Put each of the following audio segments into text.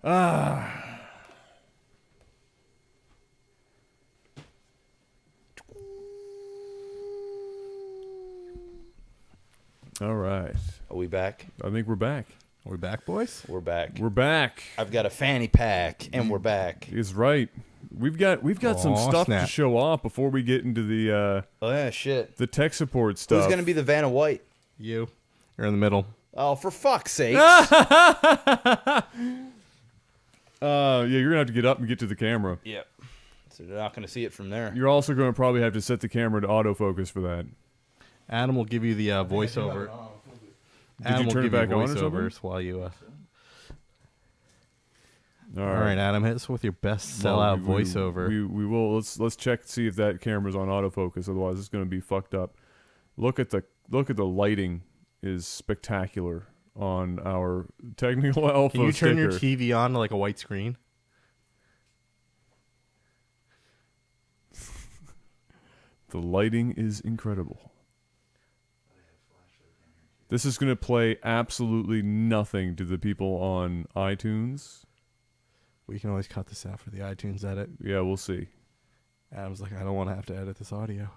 Ah. All right. Are we back? I think we're back. Are we back, boys? We're back. We're back. I've got a fanny pack, and we're back. He's right. We've got some stuff to show off before we get into the Oh yeah, shit. the tech support stuff. Who's gonna be the Vanna White? You. You're in the middle. Oh, for fuck's sake! Yeah, you're gonna have to get up and get to the camera. Yep. So they're not gonna see it from there. You're also gonna probably have to set the camera to autofocus for that. Adam will give you the voiceover. Did you turn it back on or something? voiceovers while you. All All right, Adam, hit us with your best sellout voiceover. We will. Let's check to see if that camera's on autofocus. Otherwise, it's going to be fucked up. Look at the lighting is spectacular on our technical alpha. Can you turn your sticker. TV on to like a white screen? The lighting is incredible. This is going to play absolutely nothing to the people on iTunes. We can always cut this out for the iTunes edit. Yeah, we'll see. Adam's like, I don't want to have to edit this audio.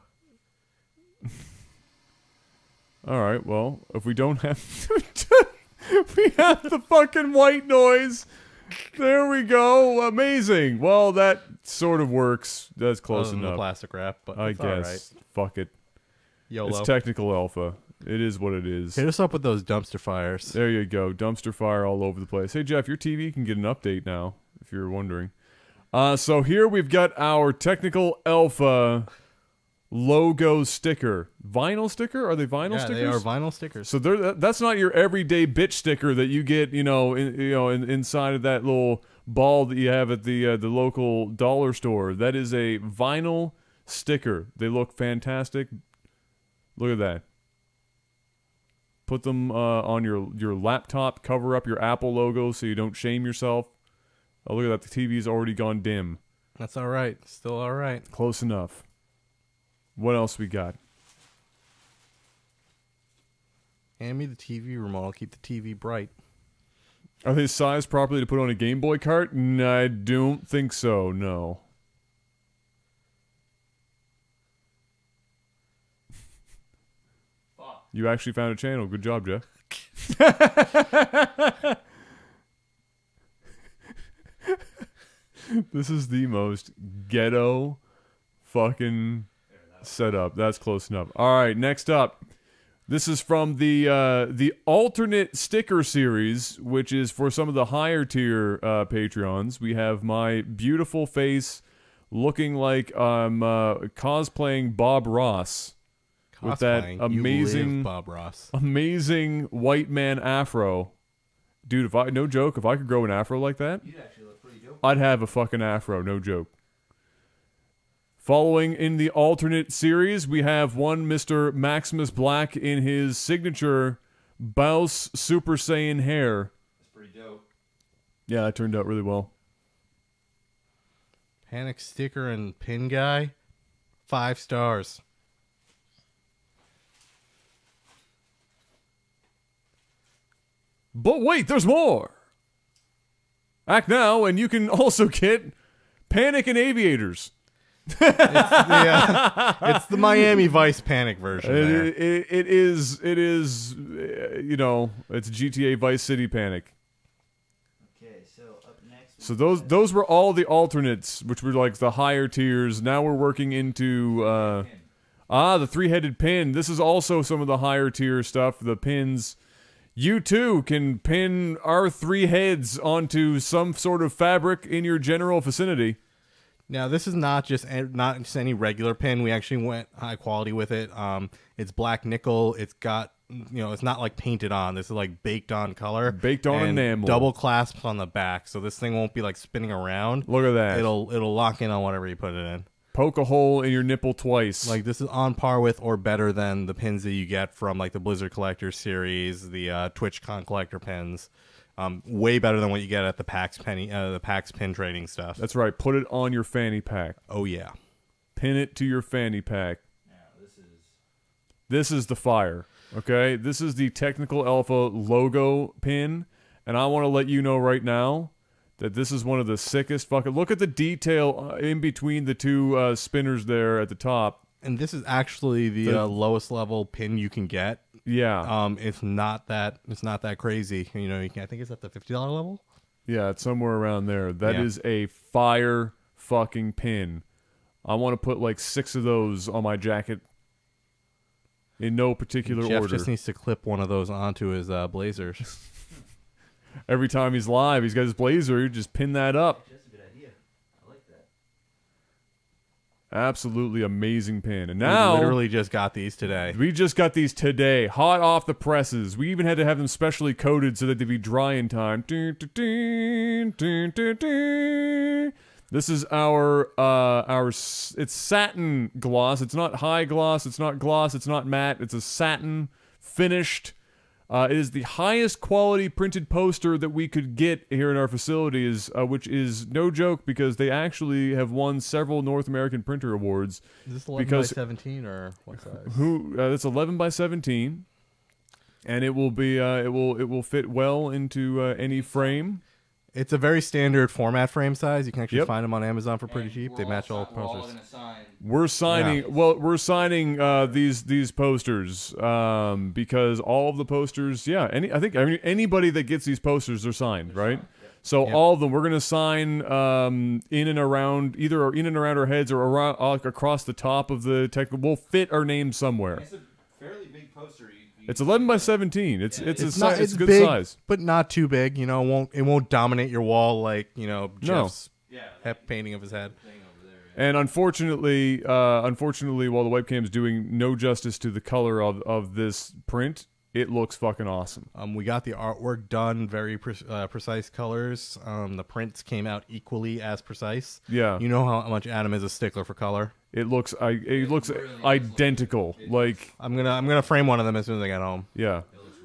All right, well, if we don't have we have the fucking white noise. There we go. Amazing. Well, that sort of works. That's close enough. The plastic wrap, but I it's guess. all right. Fuck it. YOLO. It's technical alpha. It is what it is. Hit us up with those dumpster fires. There you go. Dumpster fire all over the place. Hey, Jeff, your TV can get an update now, if you're wondering. So here we've got our technical alpha logo sticker. Vinyl sticker? Are they vinyl stickers? Yeah, they are vinyl stickers. So that's not your everyday bitch sticker that you get, inside of that little ball that you have at the local dollar store. That is a vinyl sticker. They look fantastic. Look at that. Put them on your laptop. Cover up your Apple logo so you don't shame yourself. Oh, look at that. The TV's already gone dim. That's all right. Still all right. Close enough. What else we got? Hand me the TV remote. I'll keep the TV bright. Are they sized properly to put on a Game Boy cart? No, I don't think so, no. You actually found a channel. Good job, Jeff. This is the most ghetto fucking setup. That's close enough. All right, next up. This is from the alternate sticker series, which is for some of the higher tier Patreons. We have my beautiful face looking like I'm cosplaying Bob Ross. With that amazing Bob Ross. Amazing white man afro. Dude, no joke, if I could grow an afro like that, You'd actually look pretty dope. I'd have a fucking afro, no joke. Following in the alternate series, we have one Mr. MaximusBlack in his signature Baus Super Saiyan hair. That's pretty dope. Yeah, that turned out really well. Panic sticker and pin guy. 5 stars. But wait, there's more! Act now, and you can also get Panic and Aviators. It's the Miami Vice Panic version. It is, it's GTA Vice City Panic. Okay, so up next. So those were all the alternates, which were like the higher tiers. Now we're working into the 3-headed pin. This is also some of the higher tier stuff. The pins. You too can pin our 3 heads onto some sort of fabric in your general vicinity. Now, this is not just any regular pin. We actually went high quality with it. It's black nickel. It's got, it's not like painted on. This is like baked on color. Baked on enamel. Double clasps on the back, so this thing won't be like spinning around. Look at that. It'll lock in on whatever you put it in. Poke a hole in your nipple twice. Like, this is on par with or better than the pins that you get from like the Blizzard Collector series, the TwitchCon Collector pins. Way better than what you get at the PAX pin trading stuff. That's right. Put it on your fanny pack. Oh yeah. Pin it to your fanny pack. Now, This is the fire. Okay? This is the Technical Alpha logo pin, and I want to let you know right now that this is one of the sickest fucking... Look at the detail in between the two spinners there at the top. And this is actually the lowest level pin you can get. Yeah. It's not that crazy. You know, I think it's at the $50 level. Yeah, it's somewhere around there. That is a fire fucking pin. I want to put like 6 of those on my jacket in no particular Jeff order. just needs to clip one of those onto his blazers. Every time he's live, he's got his blazer. You just pin that up. That's a good idea. I like that. Absolutely amazing pin. And now... We literally just got these today. We just got these today. Hot off the presses. We even had to have them specially coated so that they'd be dry in time. This is it's satin gloss. It's not high gloss. It's not gloss. It's not matte. It's a satin finished. It is the highest quality printed poster that we could get here in our facilities, which is no joke because they actually have won several North American Printer Awards. Is this 11 by 17 or what size? It's 11 by 17, and it will be it will fit well into any frame. It's a very standard format frame size. You can actually find them on Amazon for pretty cheap. They match all posters. We're signing these posters because all of the posters, I think anybody that gets these posters are signed, right? So all of them we're gonna sign in and around our heads or around across the top of the tech. We'll fit our names somewhere. It's a fairly big poster. It's 11 by 17. It's good big, size, but not too big. You know, it won't dominate your wall like Jeff's painting of his head. And unfortunately, while the webcam is doing no justice to the color of this print, it looks fucking awesome. We got the artwork done, very precise colors. The prints came out equally as precise. Yeah, you know how much Adam is a stickler for color. It looks really identical. Like I'm gonna frame one of them as soon as I get home. Yeah,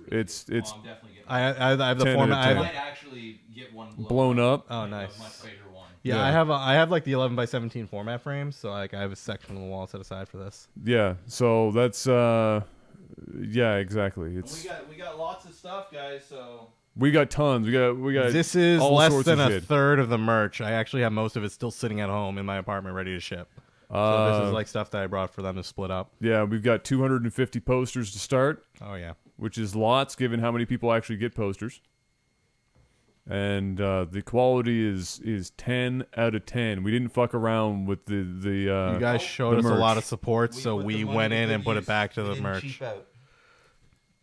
it's. I'm definitely getting I have the format. I might actually get one blown up. Oh, nice. A much bigger one. Yeah, I have like the 11 by 17 format frame, so like I have a section on the wall set aside for this. Yeah, so that's exactly. It's we got lots of stuff, guys. So we got tons. We got. This is all less sorts than of a shit. third of the merch. I actually have most of it still sitting at home in my apartment, ready to ship. So this is like stuff that I brought for them to split up. Yeah, we've got 250 posters to start. Oh yeah, which is lots given how many people actually get posters. And the quality is 10 out of 10. We didn't fuck around with the you guys showed us a lot of support, so we went in and put it back to the merch. Cheap out.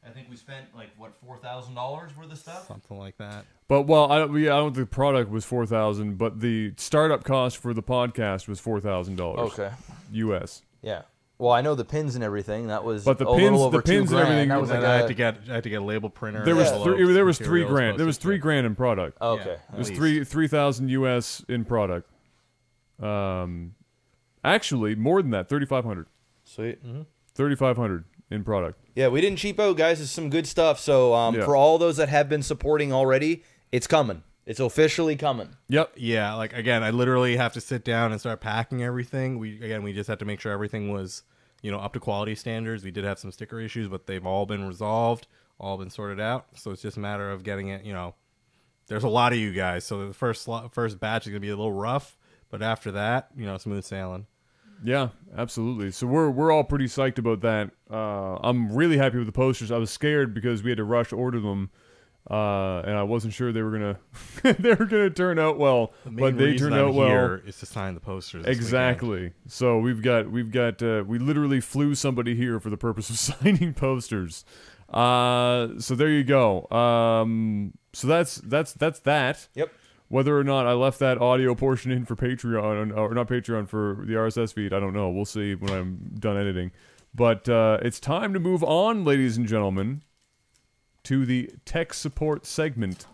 I think we spent like what $4,000 worth of stuff, something like that. But I don't think the product was $4,000, but the startup cost for the podcast was $4,000. Okay, US. Yeah. Well, I know the pins and everything. That was but the a pins, little over the pins $2,000. and everything. That was like I had to get a label printer. There was $3,000. There was $3,000 in product. Oh, okay, it was $3,000 US in product. Actually, more than that, 3,500. Sweet. 3,500 in product. Yeah, we didn't cheap out, guys. It's some good stuff. So for all those that have been supporting already, it's coming. It's officially coming. Yep. Yeah, like again, I literally have to sit down and start packing everything. We just had to make sure everything was, up to quality standards. We did have some sticker issues, but they've all been resolved, all been sorted out. So it's just a matter of getting it, there's a lot of you guys. So the first batch is going to be a little rough, but after that, smooth sailing. Yeah, absolutely. So we're all pretty psyched about that. I'm really happy with the posters. I was scared because we had to rush order them. And I wasn't sure they were gonna turn out well, but they turned out well. Here is to sign the posters. Exactly. So we literally flew somebody here for the purpose of signing posters. So there you go. So that's that. Yep. Whether or not I left that audio portion in for Patreon or not Patreon for the RSS feed, I don't know. We'll see when I'm done editing. But it's time to move on, ladies and gentlemen, to the tech support segment.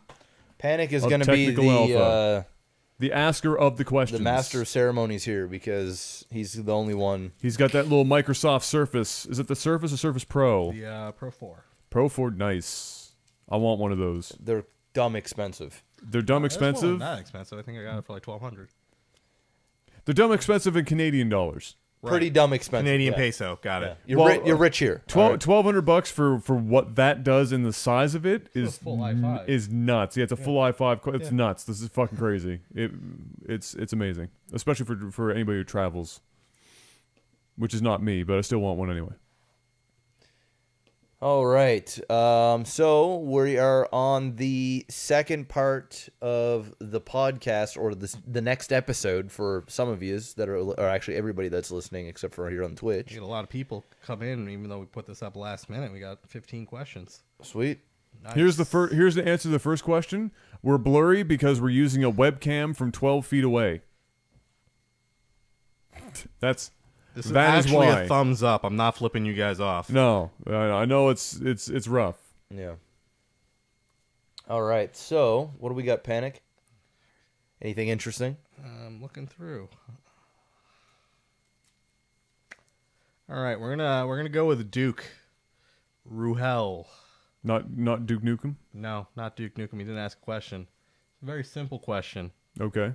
Panic is going to be the asker of the questions. The master of ceremonies here because he's the only one. He's got that little Microsoft Surface. Is it the Surface or Surface Pro? The Pro 4. Pro 4, nice. I want one of those. They're dumb expensive. They're dumb expensive? Not expensive. I think I got it for like $1,200. They're dumb expensive in Canadian dollars. Pretty dumb expensive. Canadian peso. Got it. You're rich here. $1,200 for what that does in the size of it is full i5. Is nuts. Yeah, it's a full i5. It's nuts. This is fucking crazy. It's amazing, especially for anybody who travels, which is not me, but I still want one anyway. All right. So we are on the second part of the podcast, or the next episode for some of you that are actually everybody that's listening, except for here on Twitch. We get a lot of people come in, even though we put this up last minute. We got 15 questions. Sweet. Nice. Here's the answer to the first question. We're blurry because we're using a webcam from 12 feet away. This is actually why. a thumbs up. I'm not flipping you guys off. No, I know it's rough. Yeah. All right. So what do we got? Panic? Anything interesting? I'm looking through. All right, we're gonna go with Duke Ruhel. Not Duke Nukem. No, not Duke Nukem. He didn't ask a question. It's a very simple question. Okay.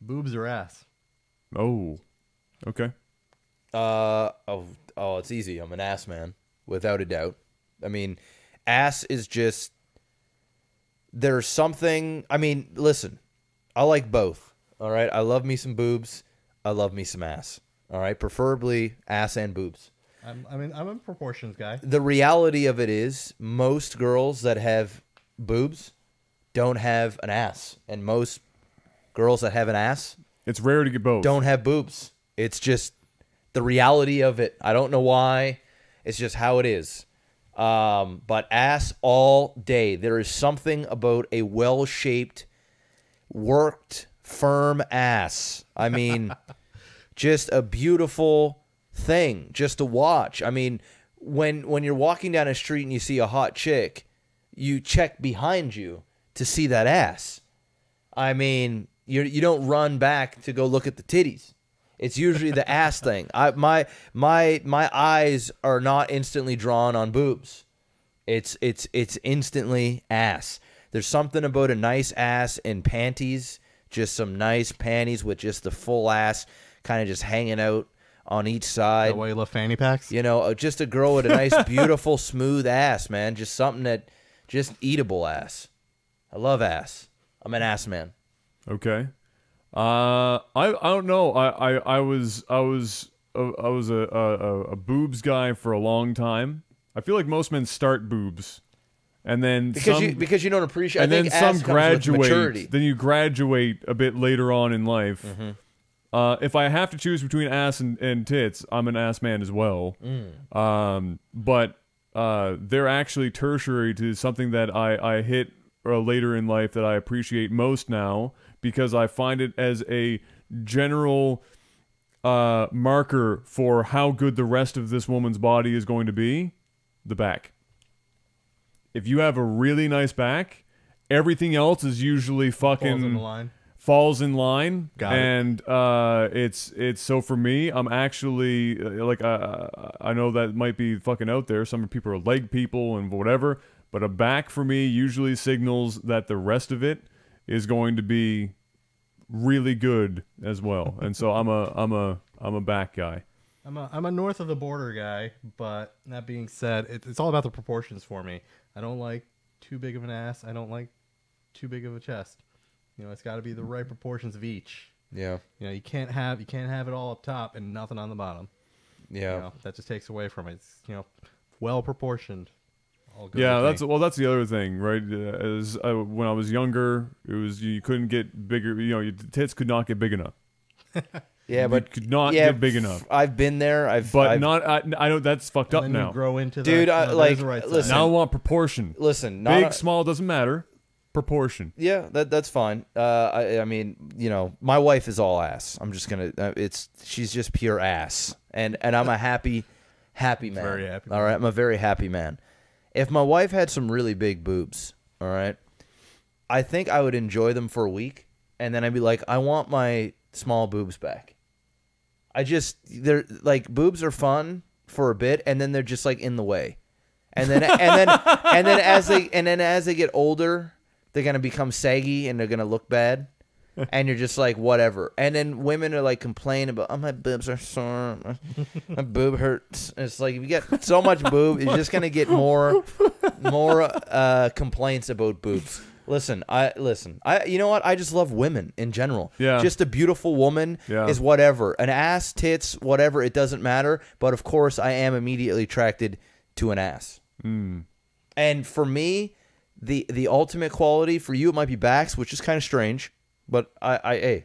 Boobs or ass? Oh. Okay. It's easy. I'm an ass man, without a doubt. I mean, ass is just, there's something, I mean, listen, I like both. All right. I love me some boobs. I love me some ass. All right. Preferably ass and boobs. I'm a proportions guy. The reality of it is most girls that have boobs don't have an ass, and most girls that have an ass, it's rare to get both. Don't have boobs. It's just the reality of it. I don't know why. It's just how it is. But ass all day. There is something about a well-shaped, worked, firm ass. I mean, just a beautiful thing just to watch. I mean, when you're walking down a street and you see a hot chick, you check behind you to see that ass. I mean, you don't run back to go look at the titties. It's usually the ass thing. My eyes are not instantly drawn on boobs. It's instantly ass. There's something about a nice ass in panties, just some nice panties with just the full ass kind of just hanging out on each side. Is that why you love fanny packs? You know, just a girl with a nice, beautiful, smooth ass, man. Just something that, just eatable ass. I love ass. I'm an ass man. Okay. I don't know. I was a boobs guy for a long time. I feel like most men start boobs, and then because you don't appreciate. And I then think some ass comes with maturity. graduate. Then you graduate a bit later on in life. Mm-hmm. If I have to choose between ass and tits, I'm an ass man as well. But they're actually tertiary to something that I hit later in life that I appreciate most now, because I find it as a general marker for how good the rest of this woman's body is going to be. The back. If you have a really nice back, everything else is usually fucking falls in line. Got it. And it's so for me, I'm actually like I know that might be fucking out there. Some people are leg people and whatever, but a back for me usually signals that the rest of it is going to be really good as well. And so I'm a back guy. I'm a north of the border guy, but that being said, it's all about the proportions for me. I don't like too big of an ass. I don't like too big of a chest. You know, it's got to be the right proportions of each. Yeah. You know, you can't have it all up top and nothing on the bottom. Yeah. You know, that just takes away from it. It's, you know, well proportioned. All good Yeah, with me. that's the other thing, right? When I was younger, it was you couldn't get bigger. You know, your tits could not get big enough. Yeah, but but could not get big enough. I've been there. I know that's fucked up then now. You grow into dude. that, Like, the right listen. Now I want proportion. Listen, Big, small doesn't matter. Proportion. Yeah, that's fine. I mean, you know, my wife is all ass. I'm just gonna. She's just pure ass, and I'm a happy man. Very happy man. All right, I'm a very happy man. If my wife had some really big boobs, all right, I think I would enjoy them for a week, and then I'd be like, I want my small boobs back. They're like, boobs are fun for a bit, and then they're just like in the way, and then as they get older, they're gonna become saggy and they're gonna look bad. and you're just like, whatever. And then women are like complaining about, oh, my boobs are sore, my boob hurts. And it's like, if you get so much boob, you're just gonna get more complaints about boobs. Listen, you know what? I just love women in general. Yeah. Just a beautiful woman is whatever. An ass, tits, whatever, it doesn't matter. But of course, I am immediately attracted to an ass. Mm. And for me, the ultimate quality, for you, it might be backs, which is kind of strange. But I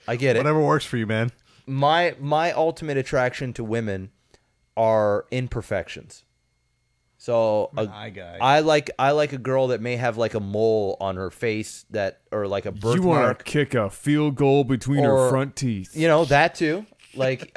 get it. Whatever works for you, man. My ultimate attraction to women are imperfections. So I like a girl that may have like a mole on her face or like a birthmark. You want to kick a field goal between her front teeth. You know, that too. Like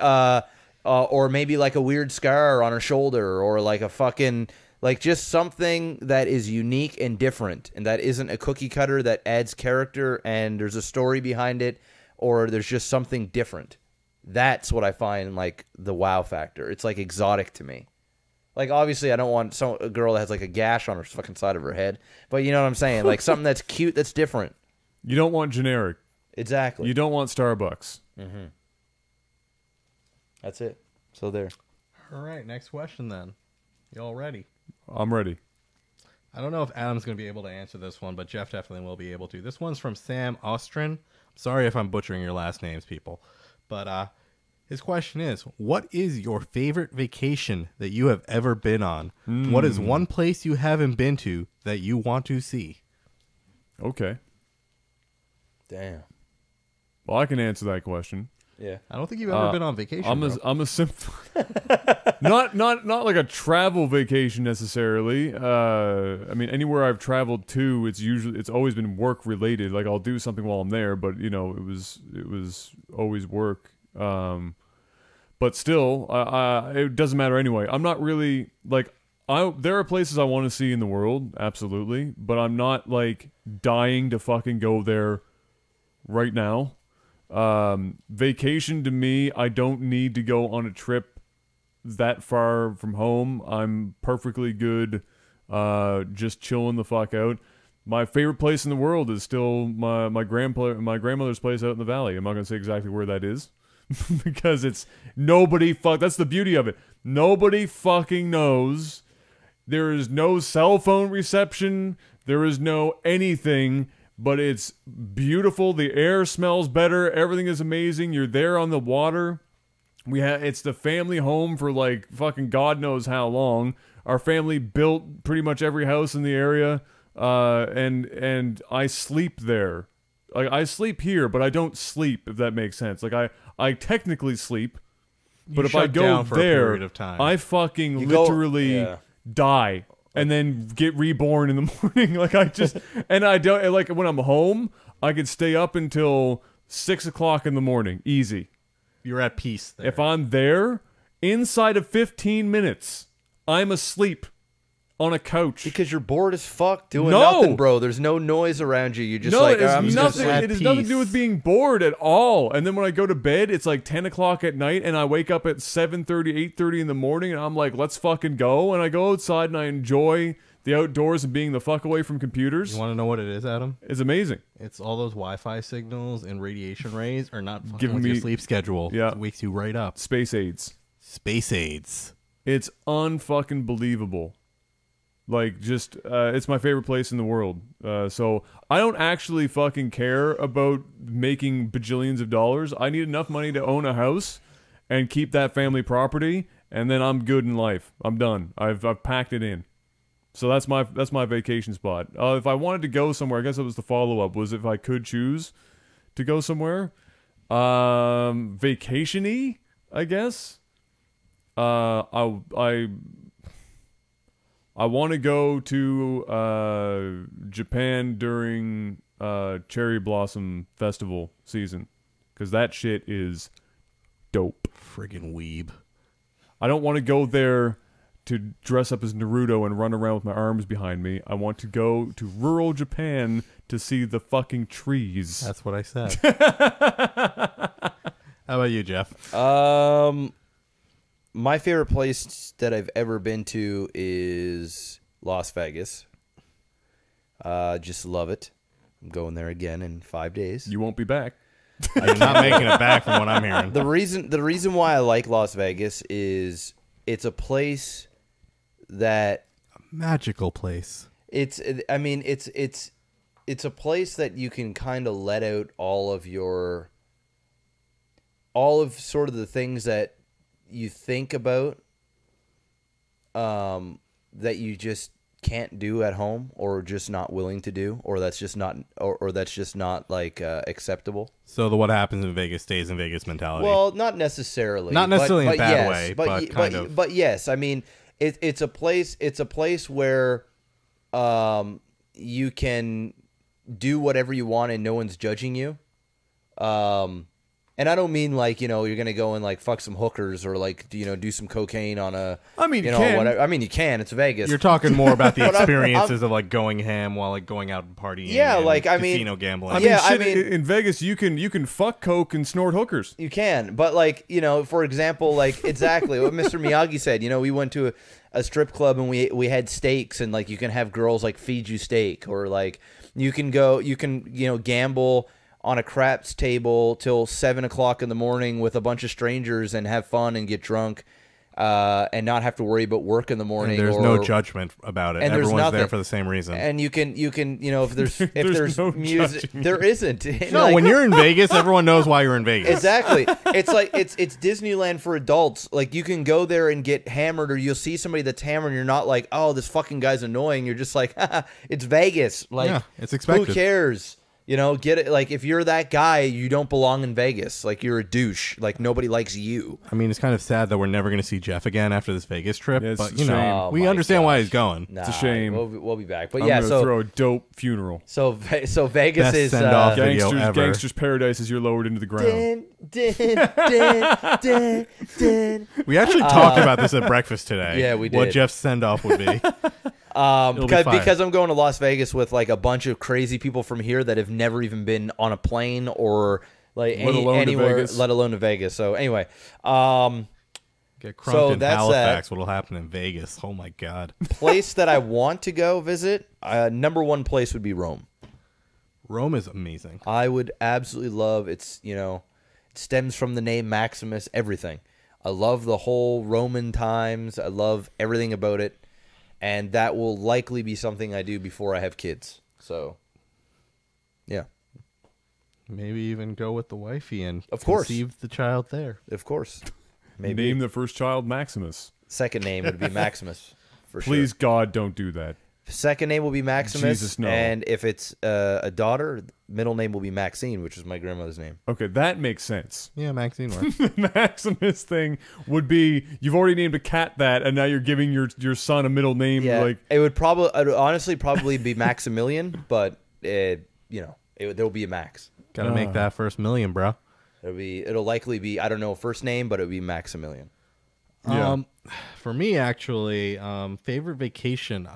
or maybe like a weird scar on her shoulder, or like a fucking, like, just something that is unique and different, and that isn't a cookie cutter, that adds character and there's a story behind it, or there's just something different. That's what I find like the wow factor. It's like exotic to me. Like, obviously, I don't want a girl that has like a gash on her fucking side of her head, but you know what I'm saying? Like something that's cute, that's different. You don't want generic. Exactly. You don't want Starbucks. Mm-hmm. That's it. So there. All right, next question then. You all ready? I'm ready. I don't know if Adam's going to be able to answer this one, but Jeff definitely will be able to. This one's from Sam Ostrin. Sorry if I'm butchering your last names, people. But his question is, what is your favorite vacation that you have ever been on? What is one place you haven't been to that you want to see? Okay. Damn. Well, I can answer that question. Yeah. I don't think you've ever been on vacation. I'm a simple, not like a travel vacation necessarily. I mean, anywhere I've traveled to, it's always been work related. Like, I'll do something while I'm there, but you know, it was always work. But still, it doesn't matter anyway. I'm not really like, there are places I want to see in the world, absolutely, but I'm not like dying to fucking go there right now. Vacation to me, I don't need to go on a trip that far from home. I'm perfectly good just chilling the fuck out. My favorite place in the world is still my grandmother's place out in the valley. I'm not going to say exactly where that is because that's the beauty of it. Nobody fucking knows. There is no cell phone reception. There is no anything. But it's beautiful. The air smells better. Everything is amazing. You're there on the water. It's the family home for like fucking God knows how long. Our family built pretty much every house in the area, and I sleep there. Like, I sleep here, but I don't sleep, if that makes sense. Like, I technically sleep, but if I go there, I fucking literally die. And then get reborn in the morning. Like, I don't, like, when I'm home, I could stay up until 6 o'clock in the morning. Easy. You're at peace there. If I'm there, inside of 15 minutes, I'm asleep on a couch. Because you're bored as fuck doing nothing, bro. There's no noise around you. You're just like, it has nothing to do with being bored at all. And then when I go to bed, it's like 10 o'clock at night, and I wake up at 7:30, 8:30 in the morning, and I'm like, let's fucking go. And I go outside, and I enjoy the outdoors and being the fuck away from computers. You want to know what it is, Adam? It's amazing. It's all those Wi-Fi signals and radiation rays are not fucking with your sleep schedule. Yeah. It wakes you right up. Space aids. It's unfucking believable. Like, just, it's my favorite place in the world. So I don't actually fucking care about making bajillions of dollars. I need enough money to own a house and keep that family property, and then I'm good in life. I'm done. I've packed it in. So that's my vacation spot. If I wanted to go somewhere, I guess it was the follow-up, was if I could choose to go somewhere. Vacation-y, I guess. I want to go to Japan during Cherry Blossom Festival season, because that shit is dope. Friggin' weeb. I don't want to go there to dress up as Naruto and run around with my arms behind me. I want to go to rural Japan to see the fucking trees. That's what I said. How about you, Jeff? My favorite place that I've ever been to is Las Vegas. Just love it. I'm going there again in 5 days. You won't be back. You're not making it back from what I'm hearing. The reason why I like Las Vegas is it's a place that Magical place. it's a place that you can kind of let out all of sort of the things that you think about that you just can't do at home, or just not willing to do, or that's just not like acceptable. So what happens in Vegas stays in Vegas mentality. Well, not necessarily. Not necessarily in a bad yes, way, but kind of. But yes, I mean, it's a place where you can do whatever you want and no one's judging you. And I don't mean like, you're going to go and like fuck some hookers or like, do some cocaine on a, I mean, you can. whatever. I mean, you can. It's Vegas. You're talking more about the But experiences of like going ham while like going out and partying. Yeah, and like, I mean- casino gambling. I mean, Yeah, shit, I mean- in Vegas, you can fuck coke and snort hookers. You can, but like, for example, like exactly what Mr. Miyagi said, we went to a strip club and we had steaks, and like you can have girls like feed you steak, or like you can gamble on a craps table till 7 o'clock in the morning with a bunch of strangers and have fun and get drunk, and not have to worry about work in the morning. And there's no judgment about it. and there's Everyone's there nothing. for the same reason. And you can if there's no music, judging. there isn't. No, when you're in Vegas, everyone knows why you're in Vegas. Exactly. It's like it's Disneyland for adults. Like you can go there and get hammered, or you'll see somebody that's hammered and you're not like, oh, this fucking guy's annoying. You're just like, haha, it's Vegas. Like, Yeah, it's expected. Who cares? Get it. Like if you're that guy, you don't belong in Vegas. Like you're a douche. Like nobody likes you. I mean, it's kind of sad that we're never going to see Jeff again after this Vegas trip. Yeah, it's but a you know, shame. Oh, we my understand why gosh. he's going. Nah, It's a shame. We'll be back. But I'm yeah, gonna throw a dope funeral. so Vegas Best is send-off. Video Gangsters, ever. Gangsters Paradise as you're lowered into the ground. Din. We actually talked about this at breakfast today. Yeah, we What did. Jeff's send off would be. It'll be fire. Because I'm going to Las Vegas with like a bunch of crazy people from here that have never even been on a plane or like Let alone to anywhere, Vegas. let alone to Vegas. So anyway, Get crunked So in that's Halifax. What'll happen in Vegas? Oh my god. place that I want to go visit, number one place would be Rome. Rome is amazing. I would absolutely love it stems from the name Maximus, everything. I love the whole Roman times. I love everything about it. And that will likely be something I do before I have kids. So, yeah, Maybe even go with the wifey and Of course. conceive the child there. of course. Maybe Name the first child Maximus. second name would be Maximus for Please, sure. God, don't do that. Second name will be Maximus. Jesus, no. And if it's a daughter, middle name will be Maxine, which is my grandmother's name. Okay, that makes sense. Yeah, Maxine works. Maximus thing would be you've already named a cat that, and now you're giving your son a middle name. Yeah, Like, it would honestly probably be Maximilian, but there'll be a Max. Gotta make that first million, bro. It'll likely be, I don't know, first name, but it'll be Maximilian. Yeah. For me, actually, favorite vacation.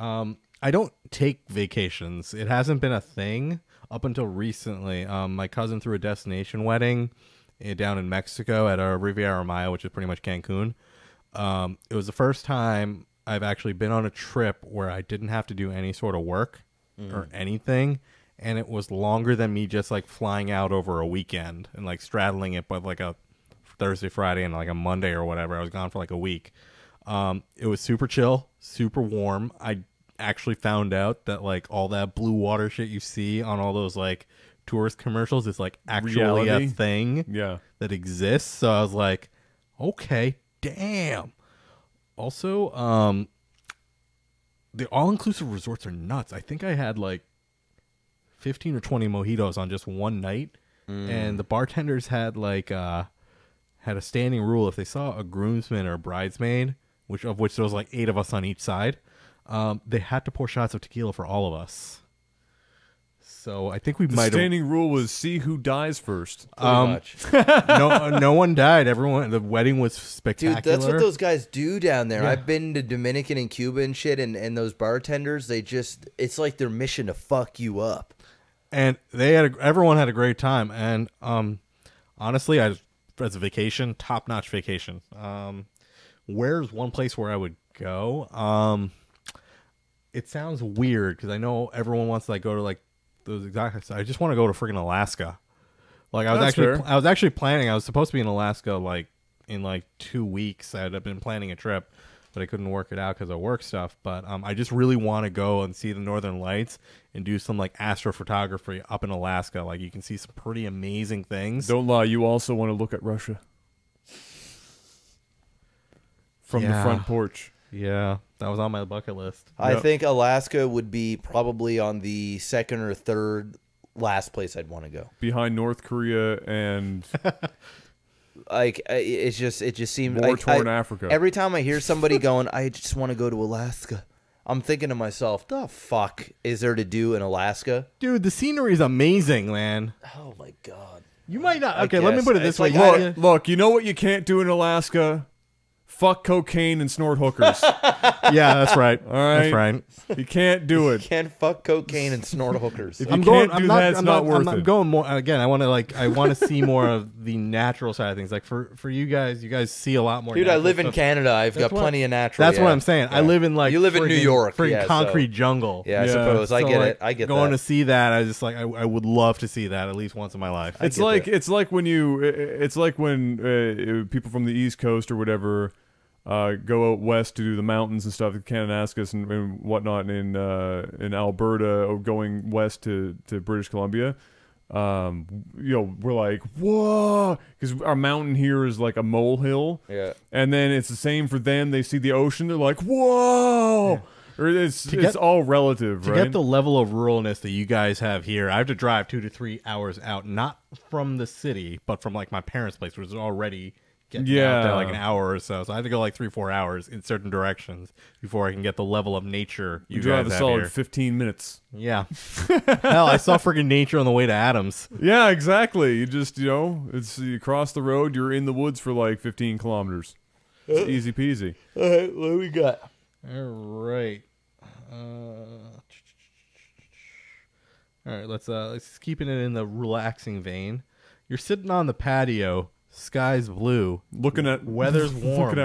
I don't take vacations. It hasn't been a thing up until recently. My cousin threw a destination wedding down in Mexico at our Riviera Maya, which is pretty much Cancun. It was the first time I've actually been on a trip where I didn't have to do any sort of work or anything. And it was longer than me just like flying out over a weekend and like straddling it, but like a Thursday, Friday, and like a Monday or whatever. I was gone for like a week. It was super chill, super warm. I actually found out that like all that blue water shit you see on all those like tourist commercials is like actually Reality? a thing yeah. that exists. So I was like, okay, damn. Also, the all-inclusive resorts are nuts. I think I had like 15 or 20 mojitos on just one night, and the bartenders had like had a standing rule: if they saw a groomsman or a bridesmaid, of which there was like 8 of us on each side, they had to pour shots of tequila for all of us. So I think we The might have. standing rule was see who dies first. Pretty much. No one died. Everyone. The wedding was spectacular. Dude, that's what those guys do down there. Yeah. I've been to Dominican and Cuba and shit, and those bartenders, it's like their mission to fuck you up. And everyone had a great time. And honestly, as a vacation, top-notch vacation. Where's one place where I would go? It sounds weird because I know everyone wants to like go to like those exact. I just want to go to freaking Alaska. Like I was actually planning. I was supposed to be in Alaska like in like 2 weeks. I had been planning a trip, but I couldn't work it out because of work stuff. But I just really want to go and see the Northern Lights and do some like astrophotography up in Alaska. Like you can see some pretty amazing things. Don't lie. You also want to look at Russia from the front porch. Yeah, that was on my bucket list. I think Alaska would be probably on the second or third last place I'd want to go. Behind North Korea and like it just seems war-torn Africa. Every time I hear somebody going, I just want to go to Alaska, I'm thinking to myself, the fuck is there to do in Alaska? Dude, the scenery is amazing, man. Oh my god. You might not. Okay, let me put it this way. Look, you know what you can't do in Alaska? Fuck cocaine and snort hookers. Yeah, that's right. All right. That's right. You can't do it. You can't fuck cocaine and snort hookers. If you can't do that, it's not worth it. I'm going more again. I want to see more of the natural side of things. Like for you guys see a lot more. Dude, I live in Canada. I've got plenty of natural. That's what I'm saying. Yeah. I live in like you live in New York, concrete jungle. Yeah, I suppose I get it. I get going to see that. I just like I would love to see that at least once in my life. It's like when people from the East Coast or whatever. Go out west to do the mountains and stuff, the Kananaskis and whatnot in Alberta, or going west to British Columbia. We're like, whoa, because our mountain here is like a molehill. Yeah. And then it's the same for them. They see the ocean, they're like, whoa. Yeah. Or it's all relative, right? To get the level of ruralness that you guys have here, I have to drive 2 to 3 hours out, not from the city, but from like my parents' place, which is already out there like an hour or so. So I have to go like 3-4 hours in certain directions before I can get the level of nature you drive guys a have solid here. 15 minutes. Yeah. Hell, I saw freaking nature on the way to Adams. Yeah, exactly. You just, you cross the road, you're in the woods for like 15 kilometers. It's easy peasy. All right, what do we got? All right. All right, let's keeping it in the relaxing vein. You're sitting on the patio. Sky's blue. Weather's warm. Looking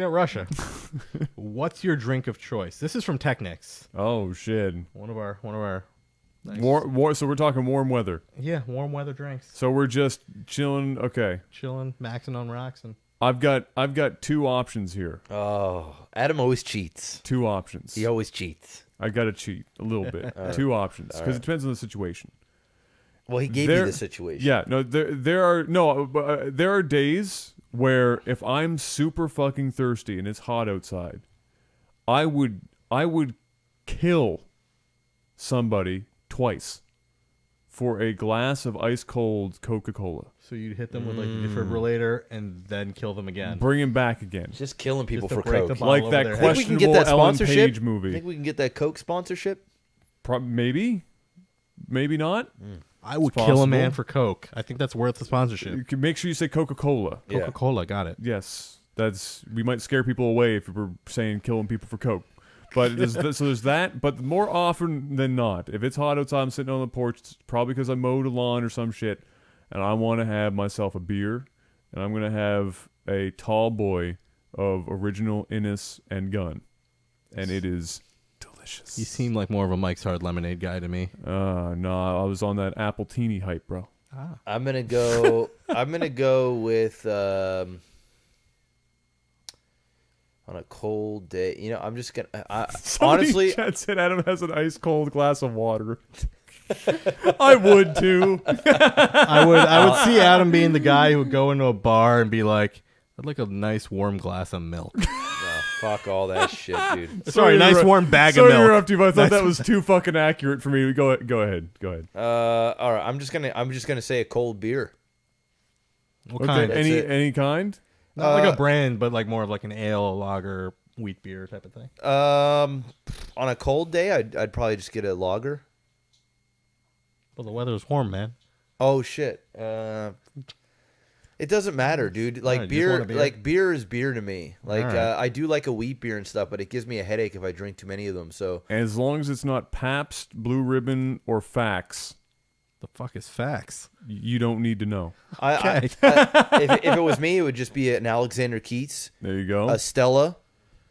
at Russia. What's your drink of choice? This is from Technics. Oh shit. One of our nice. So we're talking warm weather. Yeah, warm weather drinks. So we're just chilling. Okay. Chilling, maxing on rocks, and I've got 2 options here. Oh, Adam always cheats. 2 options. He always cheats. I got to cheat a little bit. 2 options because it depends on the situation. Well, he gave you the situation. Yeah, no, there are days where if I'm super fucking thirsty and it's hot outside, I would kill somebody twice for a glass of ice cold Coca-Cola. So you'd hit them with like the defibrillator and then kill them again. Bring him back again. Just killing people Just for Coke. Like that questionable Ellen Page movie. Think we can get that Coke sponsorship? Maybe. Maybe not. I would kill a man for Coke. I think that's worth the sponsorship. You can make sure you say Coca-Cola. Coca-Cola, got it. Yes, we might scare people away if we're saying killing people for Coke. But there's that. But more often than not, if it's hot outside, I'm sitting on the porch. It's probably because I mowed a lawn or some shit, and I want to have myself a beer, and I'm gonna have a tall boy of original Innis and Gunn, and it is delicious. You seem like more of a Mike's Hard Lemonade guy to me. No, I was on that apple teeny hype, bro. I'm gonna go. I'm gonna go with on a cold day. I'm just gonna. Honestly, Chad said Adam has an ice cold glass of water. I would too. I would see Adam being the guy who would go into a bar and be like, "I'd like a nice warm glass of milk." Fuck all that shit, dude. Sorry, nice warm bag of milk. Sorry to interrupt you, but I thought that was too fucking accurate for me. Go ahead. All right, I'm just gonna say a cold beer. What kind? Any kind? Not like a brand, but like more of like an ale, a lager, wheat beer type of thing. On a cold day, I'd probably just get a lager. Well, the weather's warm, man. Oh shit. It doesn't matter, dude. Like beer is beer to me. Like I do like a wheat beer and stuff, but it gives me a headache if I drink too many of them. So as long as it's not Pabst, Blue Ribbon, or Fax. The fuck is Fax? You don't need to know. Okay. If it was me, it would just be an Alexander Keats. There you go. A Stella,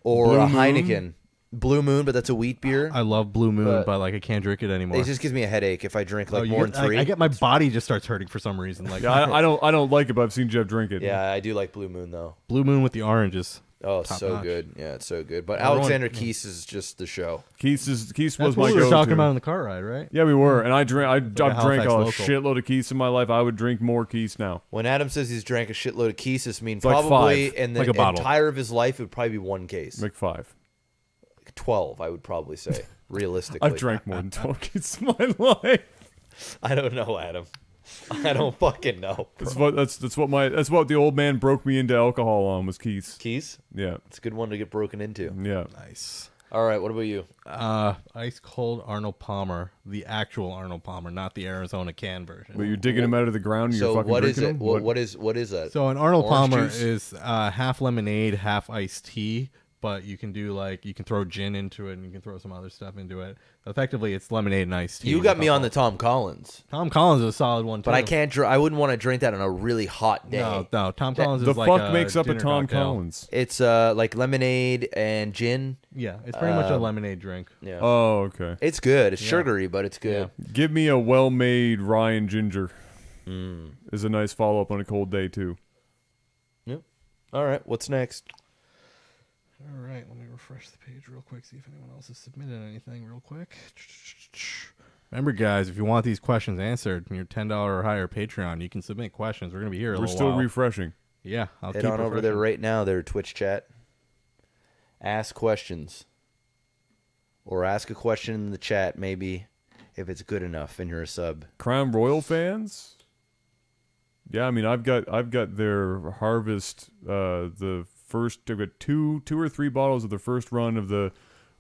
or Blue a Moon. Heineken. Blue Moon, but that's a wheat beer. I love Blue Moon, but like I can't drink it anymore. It just gives me a headache if I drink like more than 3. I get my body just starts hurting for some reason. Like Yeah, I don't like it, but I've seen Jeff drink it. Yeah, I do like Blue Moon though. Blue Moon with the oranges. Oh, Top so notch. good. Yeah, it's so good. But Everyone- Alexander Keith is just the show. Keith's was That's my what we go-to. were talking about in the car ride, right? Yeah, we were, and I drank a Halifax local. shitload of Keiths in my life. I would drink more Keiths now. When Adam says he's drank a shitload of Keiths, this means like probably 5. in the Like a bottle. entire of his life, it would probably be 1 case. Make 5. 12, I would probably say, realistically. I've drank more than 12 Keiths in my life. I don't know, Adam. I don't fucking know. That's what the old man broke me into alcohol on was Keiths. Keiths? Yeah, It's a good one to get broken into. yeah. Nice. All right, what about you? Ice cold Arnold Palmer, the actual Arnold Palmer, not the Arizona can version. But you're digging them out of the ground. And So you're fucking what is drinking it? them? What is that? So an Arnold Orange Palmer juice? is half lemonade, half iced tea. But you can do you can throw gin into it, and you can throw some other stuff into it. Effectively, it's lemonade and iced tea. You got me on the Tom Collins, Tom Collins is a solid one too. but I can't. I wouldn't want to drink that on a really hot day. No, Tom Collins The is like fuck a makes up a dinner Tom cocktail. Collins? It's like lemonade and gin. Yeah, it's pretty much a lemonade drink. Yeah, Oh, okay. it's good. It's sugary, but it's good. Give me a well-made rye and ginger. Is a nice follow-up on a cold day too. Yep. All right, what's next? All right, let me refresh the page real quick, see if anyone else has submitted anything real quick. Remember, guys, if you want these questions answered from your $10 or higher Patreon, you can submit questions. We're going to be here a We're little still while. refreshing. Yeah, I'll Head keep on over refreshing. there right now, there, Twitch chat. Ask questions. Or ask a question in the chat, maybe, if it's good enough and you're a sub. Crown Royal fans? Yeah, I mean, I've got their harvest. They've got two or three bottles of the first run of the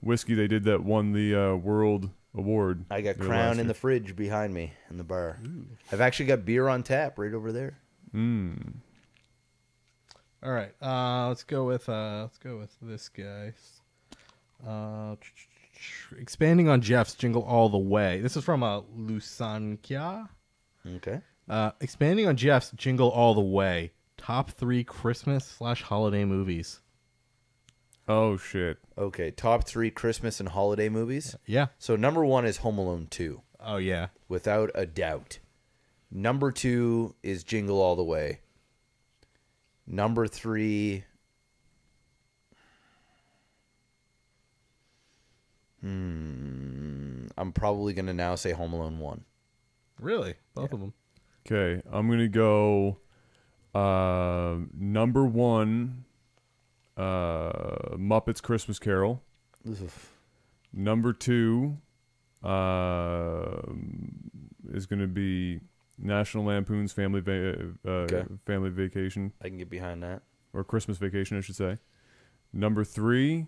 whiskey they did that won the world award. I got there Crown last in year. the fridge behind me in the bar. I've actually got beer on tap right over there. All right, let's go with this guy. Expanding on Jeff's Jingle All the Way. This is from Lusankia. Okay. Expanding on Jeff's Jingle All the Way. Top 3 Christmas/holiday movies. Oh shit! Okay, top 3 Christmas and holiday movies. Yeah. So number 1 is Home Alone 2, Oh yeah. without a doubt. Number 2 is Jingle All the Way. Number 3... I'm probably going to now say Home Alone 1. Really? Both of them. Okay, I'm gonna go. Number 1, Muppets Christmas Carol. Number 2 is going to be National Lampoon's Family Vacation, I can get behind that. or Christmas Vacation, I should say. Number 3,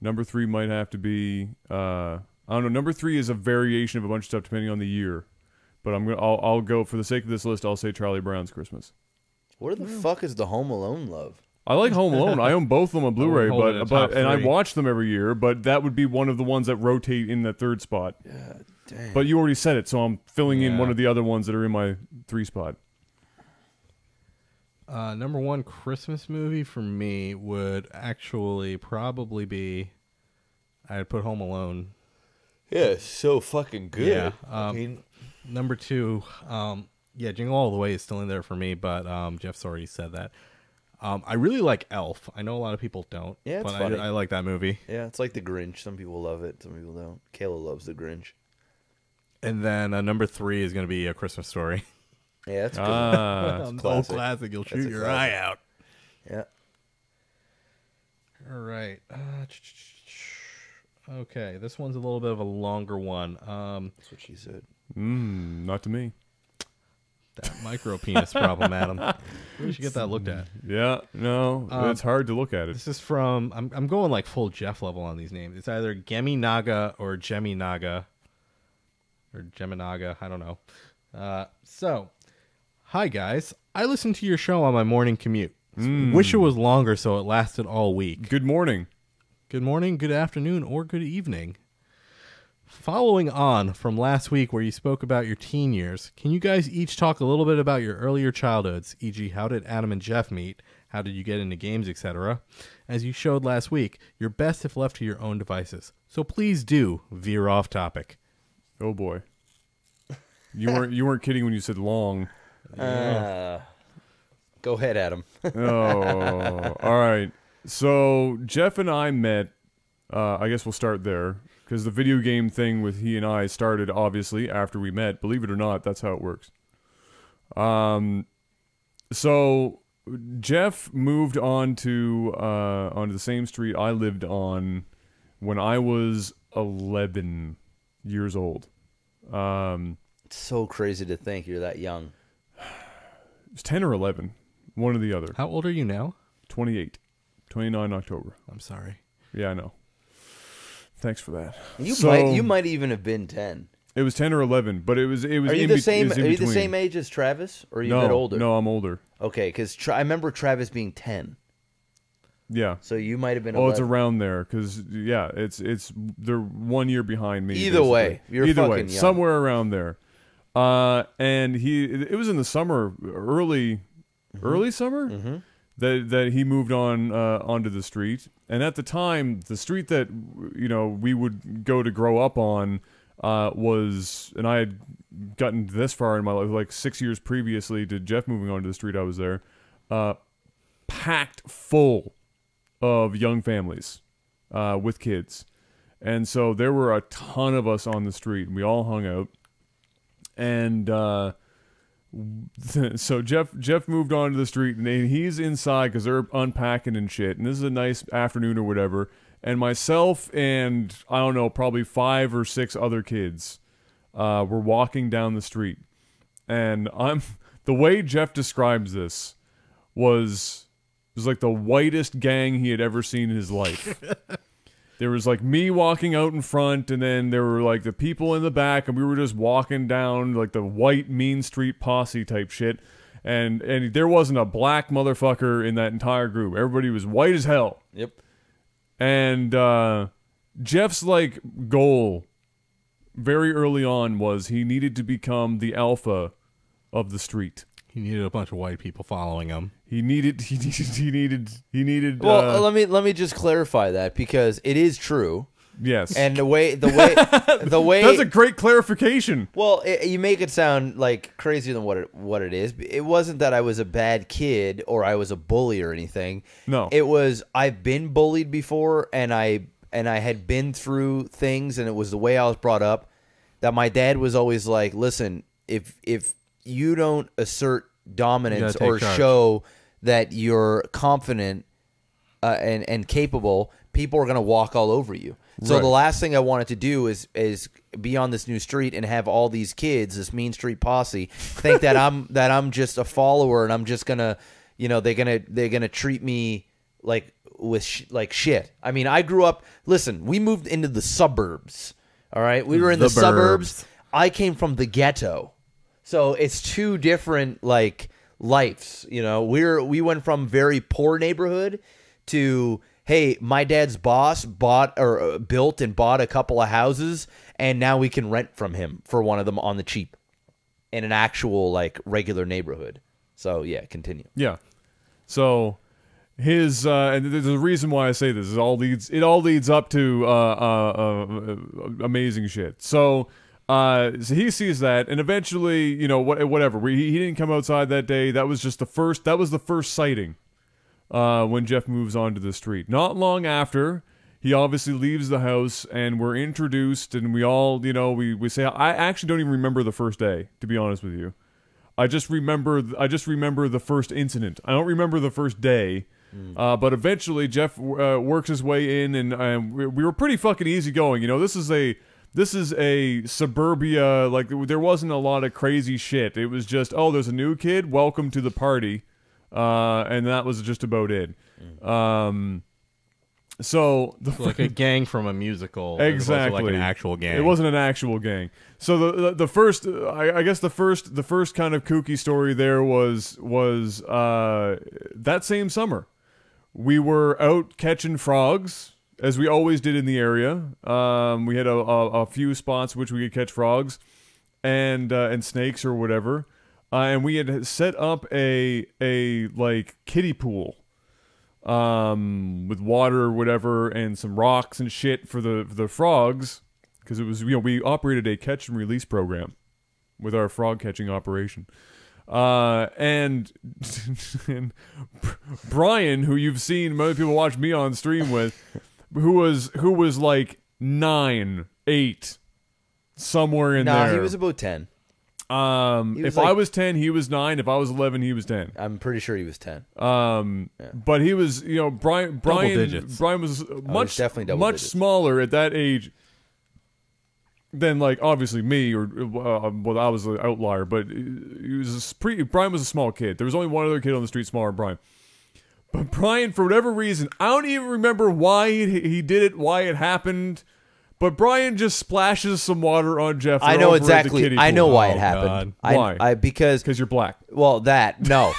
number 3 might have to be. I don't know. Number 3 is a variation of a bunch of stuff depending on the year, but I'll go for the sake of this list. I'll say Charlie Brown's Christmas. Where the fuck is the Home Alone love? I like Home Alone. I own both of them on Blu-ray, hold it at top and I 3. watch them every year. But that would be one of the ones that rotate in the 3rd spot. Yeah, damn. But you already said it, so I'm filling in Yeah. one of the other ones that are in my 3 spot. Number 1 Christmas movie for me would actually probably be. I'd put Home Alone. Yeah, it's so fucking good. Yeah, I mean, Number 2, Jingle All the Way is still in there for me, but Jeff's already said that. I really like Elf. I know a lot of people don't. Yeah, it's but funny. I like that movie. yeah, it's like The Grinch. Some people love it, some people don't. Kayla loves The Grinch. And then number 3 is going to be A Christmas Story. Yeah, that's good. Old classic. classic. You'll That's shoot a your classic. eye out. Yeah. All right. Okay, this one's a little bit of a longer one. That's what she said. Not to me. That micro penis problem, Adam. We should get that looked at. Yeah, no, it's hard to look at it. This is from. I'm going like full Jeff level on these names. It's either Gemi Naga or Gemi Naga or Geminaga. I don't know. So, hi guys. I listened to your show on my morning commute. Wish it was longer so it lasted all week. Good morning. Good morning, good afternoon, or good evening. Following on from last week where you spoke about your teen years, can you guys each talk a little bit about your earlier childhoods, e.g. how did Adam and Jeff meet, how did you get into games, etc.? As you showed last week, you're best if left to your own devices. So please do veer off topic. Oh boy. You weren't kidding when you said long. Go ahead, Adam. Oh, all right. So Jeff and I met, I guess we'll start there, because the video game thing with he and I started, obviously, after we met. Believe it or not, that's how it works. So Jeff moved onto the same street I lived on when I was 11 years old. It's so crazy to think you're that young. It's 10 or 11, one or the other. How old are you now? 28, 29 October. I'm sorry. Yeah, I know. Thanks for that. You might even have been 10. It was 10 or 11, but it was. Are you the same? Are you the same age as Travis, or are you a bit older? No, I'm older. Okay, because I remember Travis being 10. Yeah. So you might have been. Oh, it's around there, because it's they're 1 year behind me. Either way, you're fucking young. Somewhere around there. And it was in the summer, early summer, that he moved onto the street. And at the time, the street that we would go to grow up on was, and I had gotten this far in my life, like 6 years previously to Jeff moving onto the street I was there, packed full of young families with kids. And so there were a ton of us on the street, and we all hung out. And so Jeff moved onto the street, and he's inside because they're unpacking and shit. And this is a nice afternoon or whatever. And myself and, I don't know, probably 5 or 6 other kids were walking down the street. And the way Jeff describes this was like the whitest gang he had ever seen in his life. There was like me walking out in front, and then there were like the people in the back, and we were just walking down like the white Mean Street Posse type shit. And there wasn't a black motherfucker in that entire group. Everybody was white as hell. Yep. And Jeff's like goal very early on was he needed to become the alpha of the street. He needed a bunch of white people following him. He needed. Well, let me just clarify that, because it is true. Yes. And the way that's a great clarification. Well, you make it sound like crazier than what it is. It wasn't that I was a bad kid or I was a bully or anything. No. It was I've been bullied before, and I had been through things, and it was the way I was brought up, that my dad was always like, listen, if you don't assert dominance or show that you're confident and capable, people are going to walk all over you. So the last thing I wanted to do is be on this new street and have all these kids, this Mean Street Posse, think that I'm just a follower, and I'm just gonna, they're gonna treat me like like shit. I mean, I grew up. Listen, we moved into the suburbs. All right, we were in the suburbs. I came from the ghetto, so it's two different like lives. We went from very poor neighborhood to, hey, my dad's boss built and bought a couple of houses, and now we can rent from him for one of them on the cheap in an actual like regular neighborhood. So yeah, continue. Yeah. So his and there's a reason why I say this. It all leads up to amazing shit. So he sees that, and eventually, whatever. He didn't come outside that day. That was just the first. That was the first sighting. When Jeff moves onto the street. Not long after, he obviously leaves the house, and we're introduced, and we all, we say, I actually don't even remember the first day, to be honest with you. I just remember the first incident. I don't remember the first day. But eventually, Jeff works his way in, and we were pretty fucking easygoing. This is a suburbia, like, there wasn't a lot of crazy shit. It was just, oh, there's a new kid, welcome to the party. And that was just about it. So like a gang from a musical, exactly, like an actual gang. It wasn't an actual gang. So the first, I guess the first kind of kooky story there was that same summer, we were out catching frogs as we always did in the area. We had a few spots which we could catch frogs and snakes or whatever. And we had set up a like kiddie pool with water or whatever and some rocks and shit for the frogs, because it was, we operated a catch and release program with our frog catching operation. And Brian, who you've seen many people watch me on stream with, who was like 9, 8, somewhere in there. Nah, he was about 10. If I was 10, he was 9. If I was 11, he was 10. I'm pretty sure he was 10. But he was, Brian was much smaller at that age than, like, obviously me, or well, I was an outlier, but Brian was a small kid. There was only one other kid on the street smaller than Brian. But Brian, for whatever reason, I don't even remember why he did it, why it happened. But Brian just splashes some water on Jeff. I know exactly. I know why it happened. Why? Because you're black. Well, no.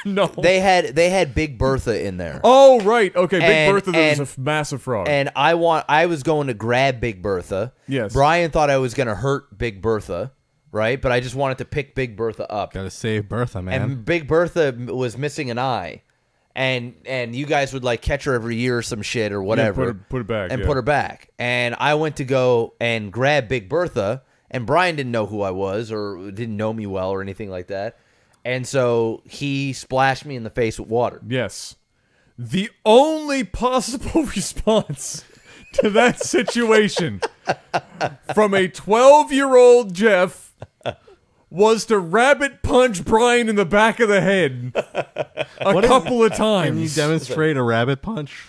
No. They had Big Bertha in there. Oh, right. Okay, Big Bertha was a massive frog. And I was going to grab Big Bertha. Yes. Brian thought I was going to hurt Big Bertha, right? But I just wanted to pick Big Bertha up. Gotta save Bertha, man. And Big Bertha was missing an eye. And you guys would like catch her every year or some shit or whatever. Yeah, put it back. And put her back. And I went to go and grab Big Bertha, and Brian didn't know who I was or didn't know me well or anything like that. And so he splashed me in the face with water. Yes. The only possible response to that situation from a 12-year-old Jeff was to rabbit punch Brian in the back of the head a couple of times. Can you demonstrate a rabbit punch?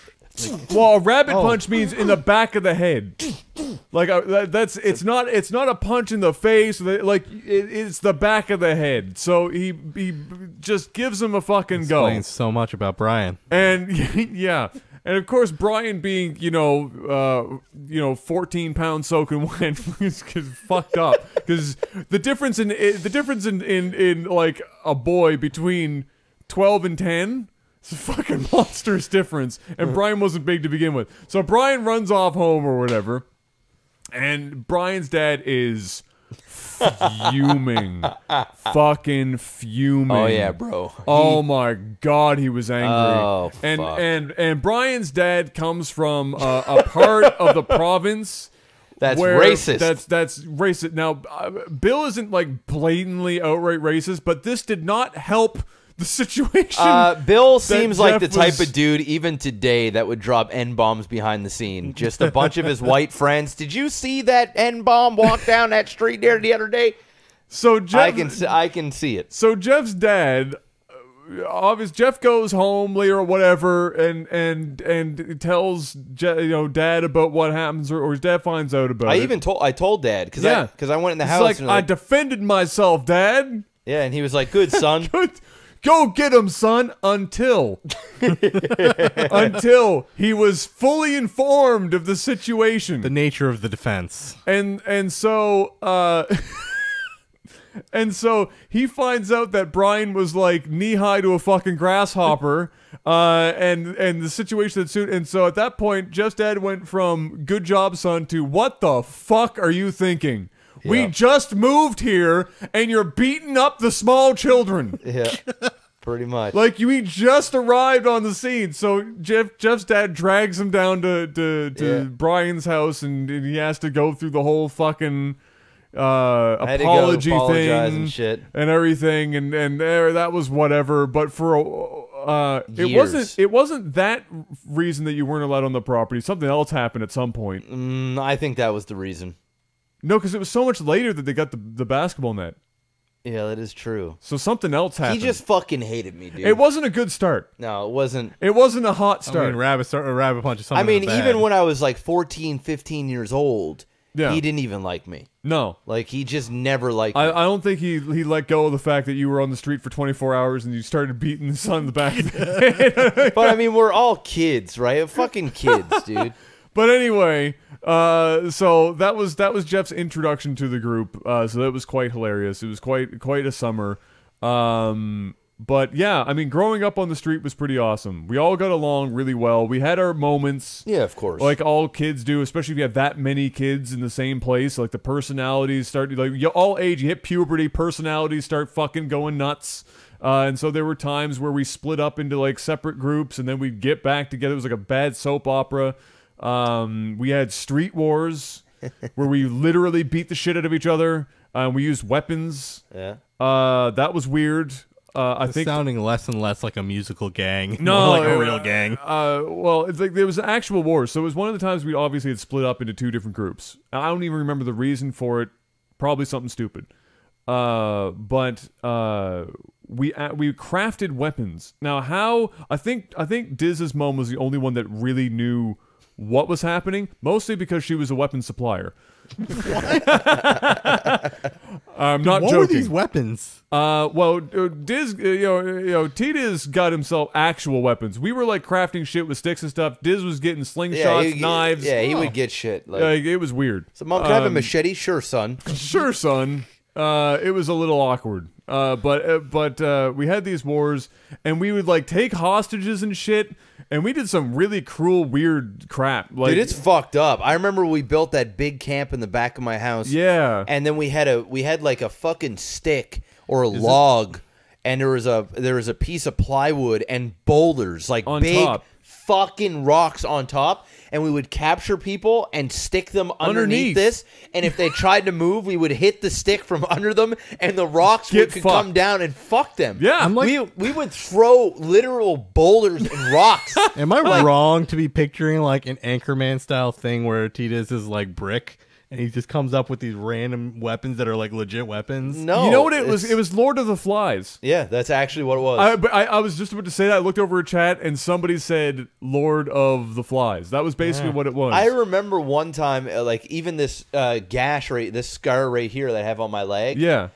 Well, a rabbit punch means in the back of the head. Like it's not a punch in the face. Like it's the back of the head. So he just gives him a fucking go. Explains so much about Brian. And yeah. And of course, Brian being 14 pounds soaking wet is fucked up, because the difference in like a boy between 12 and 10 is a fucking monstrous difference. And Brian wasn't big to begin with, so Brian runs off home or whatever, and Brian's dad is fuming, fucking fuming. Oh yeah, bro. Oh my god, he was angry. Oh, and fuck. and Brian's dad comes from a part of the province that's where racist. That's racist. Now, Bill isn't like blatantly outright racist, but this did not help the situation. Bill seems like the Jeff type of dude, even today, that would drop N-bombs behind the scene. Just a bunch of his white friends. Did you see that N-bomb walk down that street there the other day? So Jeff, I can see it. So Jeff's dad, Jeff goes home later or whatever, and tells Dad about what happens, or his dad finds out about it. I told Dad because I went in the house. Like, I defended myself, Dad. Yeah, and he was like, "Good, son." Good. Go get him, son, until he was fully informed of the situation. The nature of the defense. And so and so he finds out that Brian was like knee-high to a fucking grasshopper, and the situation that ensued. And so at that point, Jeff's dad went from "good job, son" to "what the fuck are you thinking? Yep. We just moved here, and you're beating up the small children." Yeah, pretty much. Like, we just arrived on the scene. So Jeff's dad drags him down to Brian's house, and he has to go through the whole fucing apology thing and shit and everything, and that was whatever. But for it wasn't that reason that you weren't allowed on the property. Something else happened at some point. I think that was the reason. No, because it was so much later that they got the basketball net. Yeah, that is true. So something else happened. He just fucking hated me, dude. It wasn't a good start. No, it wasn't. It wasn't a hot start. I mean, rabbit punch is something. I mean, bad. even when I was like 14, 15 years old, yeah, he didn't even like me. No. Like, he just never liked me. I don't think he let go of the fact that you were on the street for 24 hours and you started beating the son in the back of the head. But, I mean, we're all kids, right? Fucking kids, dude. But anyway, so that was Jeff's introduction to the group. So that was quite hilarious. It was quite a summer. But yeah, I mean, growing up on the street was pretty awesome. We all got along really well. We had our moments. Yeah, of course. Like all kids do, especially if you have that many kids in the same place. Like the personalities start, like you all age, you hit puberty, personalities start fucking going nuts. And so there were times where we split up into like separate groups and then we'd get back together. It was like a bad soap opera. We had street wars where we literally beat the shit out of each other. We used weapons. Yeah. That was weird. I think sounding less and less like a musical gang. no, more like a real gang. Well, it's like there was an actual war, so it was one of the times we obviously had split up into 2 different groups. I don't even remember the reason for it. Probably something stupid. But we crafted weapons. Now, how I think Diz's mom was the only one that really knew what was happening, mostly because she was a weapons supplier. I'm not joking. What were these weapons? Well, Diz, T-Diz got himself actual weapons. We were like crafting shit with sticks and stuff. Diz was getting slingshots, knives. Yeah, he would get shit. Like, it was weird. so, Mom, can I have a machete? Sure, son. Sure, son. It was a little awkward. But we had these wars, and we would like take hostages and shit, and we did some really cruel, weird crap. Like, Dude, it's fucked up. I remember we built that big camp in the back of my house. Yeah. And then we had like a fucking stick or a log, and there was a piece of plywood and boulders, like on big top. Fucking rocks on top, and we would capture people and stick them underneath this, and if they tried to move, we would hit the stick from under them, and the rocks could come down and fuck them. Yeah. I'm like, we would throw literal boulders and rocks. Am I wrong to be picturing like an Anchorman style thing where Titus is like brick and he just comes up with these random weapons that are like legit weapons? No. You know what it was? It was Lord of the Flies. Yeah, that's actually what it was. I was just about to say that. I looked over a chat and somebody said Lord of the Flies. That was basically what it was. I remember one time, like even this gash this scar right here that I have on my leg. Yeah.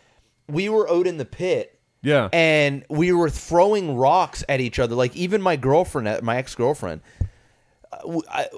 We were out in the pit. Yeah. And we were throwing rocks at each other. Like even my girlfriend, my ex-girlfriend,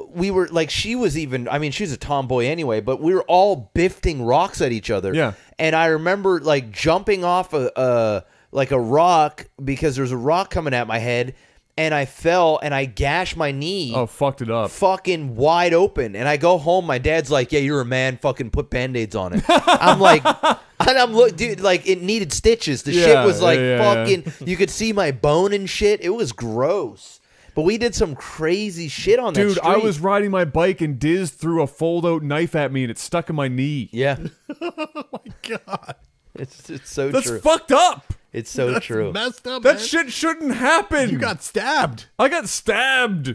we were like, she was even, I mean, she's a tomboy anyway, but we were all biffing rocks at each other. Yeah. And I remember like jumping off a rock because there's a rock coming at my head, and I fell and I gashed my knee. Oh, fucked it up. Fucking wide open. And I go home, my dad's like, yeah, you're a man, fucking put Band-Aids on it. I'm like, and I'm dude, like it needed stitches. The shit was like fucking, you could see my bone and shit. It was gross. But we did some crazy shit on that Dude, street. I was riding my bike and Diz threw a fold-out knife at me and it stuck in my knee. Yeah. Oh my god. It's so That's true. That's fucked up. It's so true. Messed up. That man. shit shouldn't happen. You got stabbed. I got stabbed.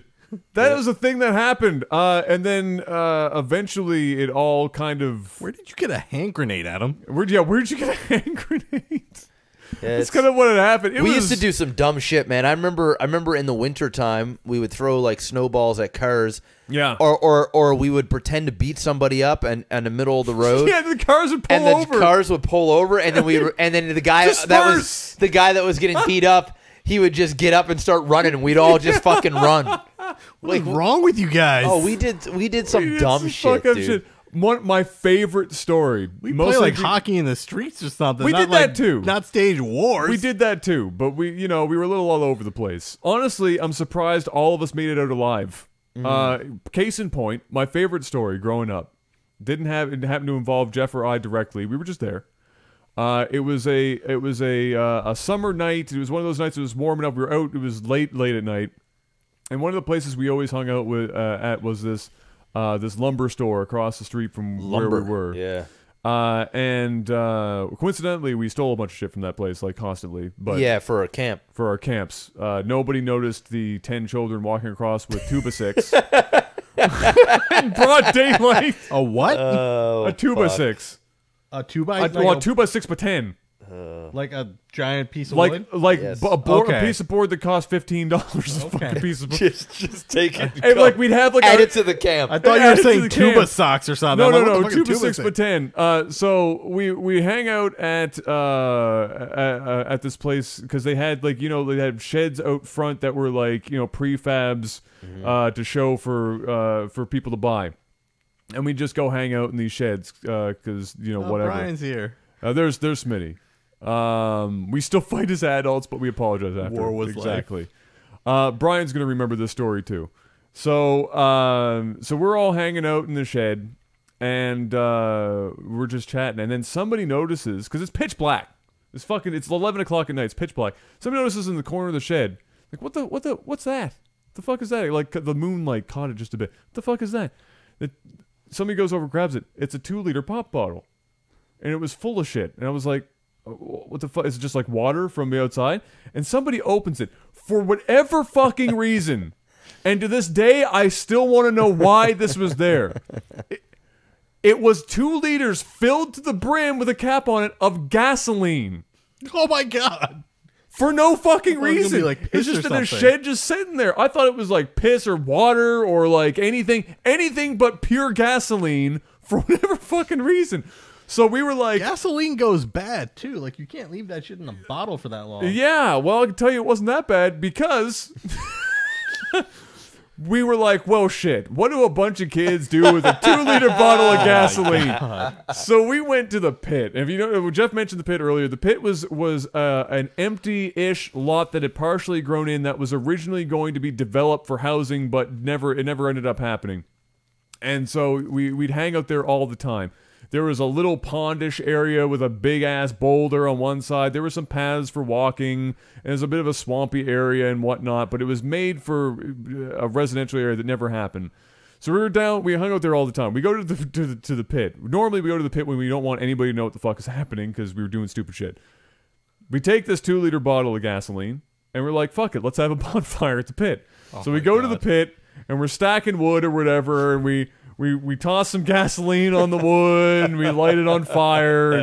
That was a thing that happened. And then eventually it all kind of... Where did you get a hand grenade, Adam? Where'd you get a hand grenade? Yeah, That's kind of what had happened. We used to do some dumb shit, man. I remember in the wintertime, we would throw like snowballs at cars. Yeah. Or we would pretend to beat somebody up in the middle of the road. Yeah, the cars would pull over. And the cars would pull over, and then the guy that was getting beat up, he would just get up and start running, and we'd all just fucking run. What's wrong with you guys? Oh, we did some dumb shit, dude. My favorite story. We play like hockey in the streets or something. We did that too. Not stage wars. We did that too, but we were a little all over the place. Honestly, I'm surprised all of us made it out alive. Case in point, my favorite story growing up didn't happen to involve Jeff or I directly. We were just there. It was a summer night. It was one of those nights. It was warm enough. We were out. It was late at night, and one of the places we always hung out at was this lumber store across the street from where we were. Yeah. And coincidentally, we stole a bunch of shit from that place, like constantly. But yeah, for our camp. For our camps. Nobody noticed the 10 children walking across with tuba six. In broad daylight. A what? A tuba six. A 2x? Well, a 2x6 by 10. Like a giant piece of wood? Yes. A piece of board that cost $15. A fucking piece of board. Just take it. And like we'd have like add it to the camp. I thought you were saying tuba socks or something. No, 2x6 by 10. So we hang out at this place because they had they had sheds out front that were like prefabs to show for people to buy, and we just go hang out in these sheds because whatever. Brian's here. There's Smitty. We still fight as adults, but we apologize after. War was exactly. Brian's gonna remember this story too. So we're all hanging out in the shed, and we're just chatting, and then somebody notices, because it's pitch black. It's 11 o'clock at night. It's pitch black. Somebody notices in the corner of the shed, like, what's that? The fuck is that? Like, the moonlight caught it just a bit. What the fuck is that? Somebody goes over, grabs it. It's a 2-liter pop bottle, and it was full of shit. And I was like, what the fuck? Is it just like water from the outside? And somebody opens it for whatever fucking reason. And to this day, I still want to know why this was there. It was 2 liters filled to the brim with a cap on it of gasoline. Oh my god! For no fucking Well, it's gonna reason. be like It's piss just or in a something. shed just sitting there. I thought it was like piss or water or like anything but pure gasoline for whatever fucking reason. So we were like, Gasoline goes bad too. Like you can't leave that shit in a bottle for that long. yeah, well, I can tell you it wasn't that bad because we were like, well, shit, what do a bunch of kids do with a 2-liter bottle of gasoline? So we went to the pit. And if you know, Jeff mentioned the pit earlier. The pit was an empty-ish lot that had partially grown in that was originally going to be developed for housing, but it never ended up happening. And so we'd hang out there all the time. There was a little pondish area with a big-ass boulder on one side. There were some paths for walking, and there's a bit of a swampy area and whatnot, but it was made for a residential area that never happened. So we hung out there all the time. We go to the pit. Normally, we go to the pit when we don't want anybody to know what the fuck is happening because we were doing stupid shit. We take this 2-liter bottle of gasoline, and we're like, fuck it, let's have a bonfire at the pit. So we go to the pit, and we're stacking wood or whatever, and we toss some gasoline on the wood and we light it on fire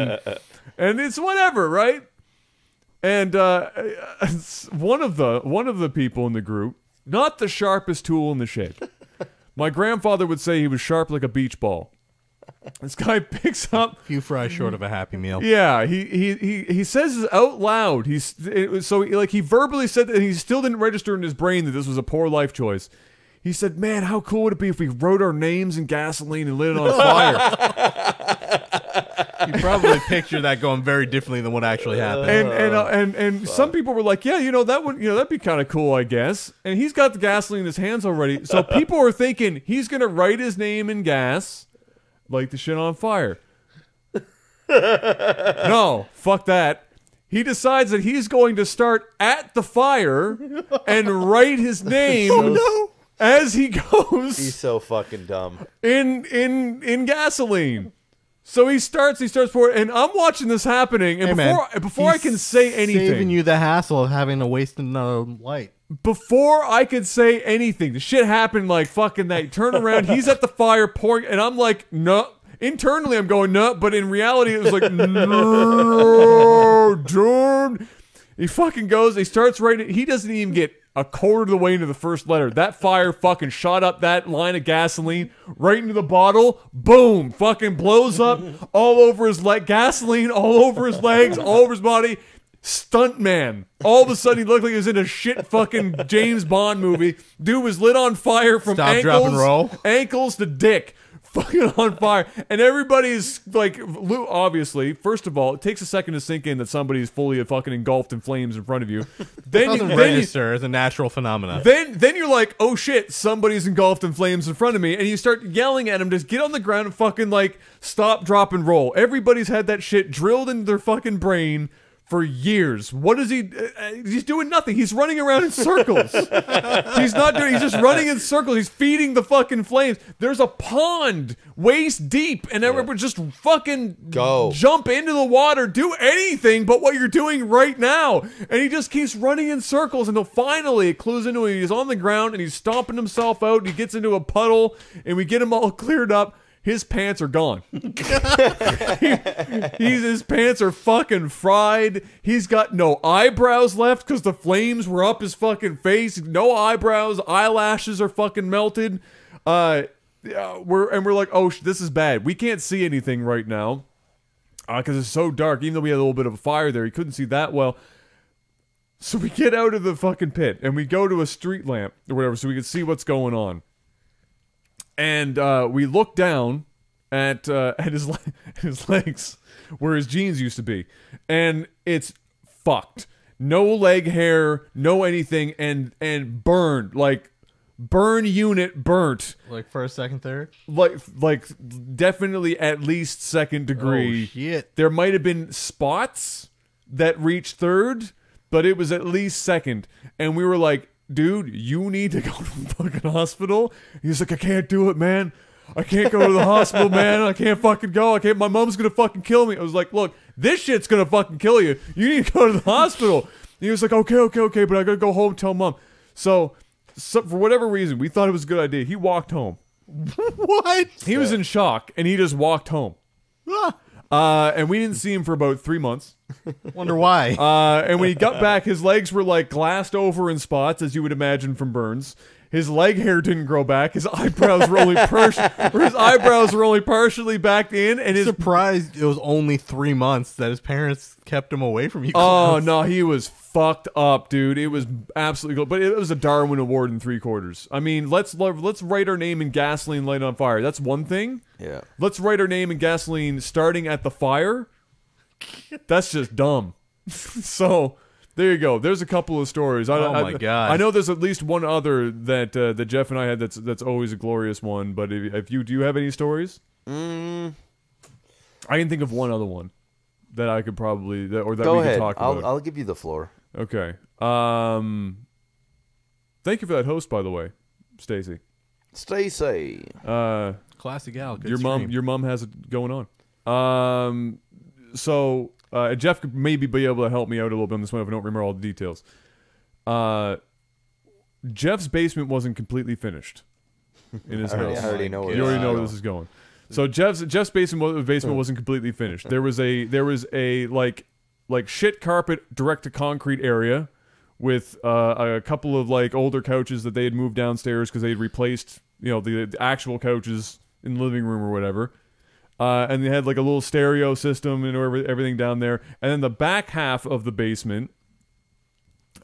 and it's whatever, right? And one of the people in the group, not the sharpest tool in the shed. My grandfather would say he was sharp like a beach ball. This guy picks up A few fries short of a Happy Meal. Yeah, he says it out loud. He verbally said that, and he still didn't register in his brain that this was a poor life choice. He said, man, how cool would it be if we wrote our names in gasoline and lit it on fire? You probably picture that going very differently than what actually happened. And some people were like, yeah, that'd be kind of cool, I guess. And he's got the gasoline in his hands already. So people are thinking he's going to write his name in gas, light the shit on fire. No, fuck that. He decides that he's going to start at the fire and write his name as he goes. He's so fucking dumb. In gasoline. So he starts pouring, and I'm watching this happening, and before I can say anything, saving you the hassle of having to waste another light. Before I could say anything, the shit happened like fucking that. Turn around, he's at the fire pouring, and I'm like, no. Internally, I'm going, no, but in reality, it was like, no, dude. He fucking goes, he starts writing, he doesn't even get a quarter of the way into the first letter. That fire fucking shot up that line of gasoline right into the bottle. Boom. Fucking blows up all over his leg. Gasoline all over his legs, all over his body. Stunt man. All of a sudden, he looked like he was in a shit fucking James Bond movie. Dude was lit on fire from Stop, drop, and roll. ankles to dick. Fucking on fire, and everybody's like, obviously, first of all, it takes a second to sink in that somebody's fully fucking engulfed in flames in front of you. Then It doesn't register as a natural phenomenon. Then you're like, oh shit, somebody's engulfed in flames in front of me, and you start yelling at him, just get on the ground and fucking like stop, drop, and roll. Everybody's had that shit drilled into their fucking brain for years. What is he? He's doing nothing. He's running around in circles. He's just running in circles. He's feeding the fucking flames. There's a pond waist deep, and everyone just fucking jump into the water, do anything but what you're doing right now. And he just keeps running in circles until finally it clues into him. He's on the ground and he's stomping himself out. And he gets into a puddle, and we get him all cleared up. His pants are gone. His pants are fucking fried. He's got no eyebrows left because the flames were up his fucking face. No eyebrows. Eyelashes are fucking melted. We're like, oh, this is bad. We can't see anything right now because it's so dark. Even though we had a little bit of a fire there, he couldn't see that well. So we get out of the fucking pit and we go to a street lamp or whatever so we can see what's going on. And we look down, at his legs where his jeans used to be, and it's fucked. No leg hair, no anything, and burned, like burn unit burnt. Like first, second, third? Like definitely at least second degree. Oh, shit. There might have been spots that reached third, but it was at least second. And we were like, dude, you need to go to the fucking hospital. He's like, I can't do it, man. I can't go to the hospital, man. I can't fucking go. I can't. My mom's gonna fucking kill me. I was like, look, this shit's gonna fucking kill you. You need to go to the hospital. And he was like, okay, but I gotta go home and tell mom. So for whatever reason, we thought it was a good idea. He walked home. What? He was in shock, and he just walked home. And we didn't see him for about 3 months. Wonder why. And when he got back, his legs were like glassed over in spots, as you would imagine from burns. His leg hair didn't grow back. His eyebrows were only partially back in, and his surprised it was only 3 months that his parents kept him away from you. Oh no, he was fucked up, dude. It was absolutely cool. But it was a Darwin Award in 3/4. I mean, let's write our name in gasoline, light on fire. That's one thing. Yeah. Let's write our name in gasoline starting at the fire. That's just dumb. So there you go. There's a couple of stories. My god! I know there's at least one other that that Jeff and I had. That's always a glorious one. But if you do you have any stories? I can think of one other one that I could probably that we could talk about. I'll give you the floor. Okay. Thank you for that host, by the way, Stacy. Stacy. Classic gal. Good your stream. mom has it going on. So Jeff could maybe be able to help me out a little bit on this one if I don't remember all the details. Jeff's basement wasn't completely finished in his house. I already know where you already know where this is going. So Jeff's basement wasn't completely finished. There was a like shit carpet direct to concrete area with a couple of like older couches that they had moved downstairs because they had replaced the actual couches in the living room or whatever. And they had like a little stereo system and everything down there. And then the back half of the basement,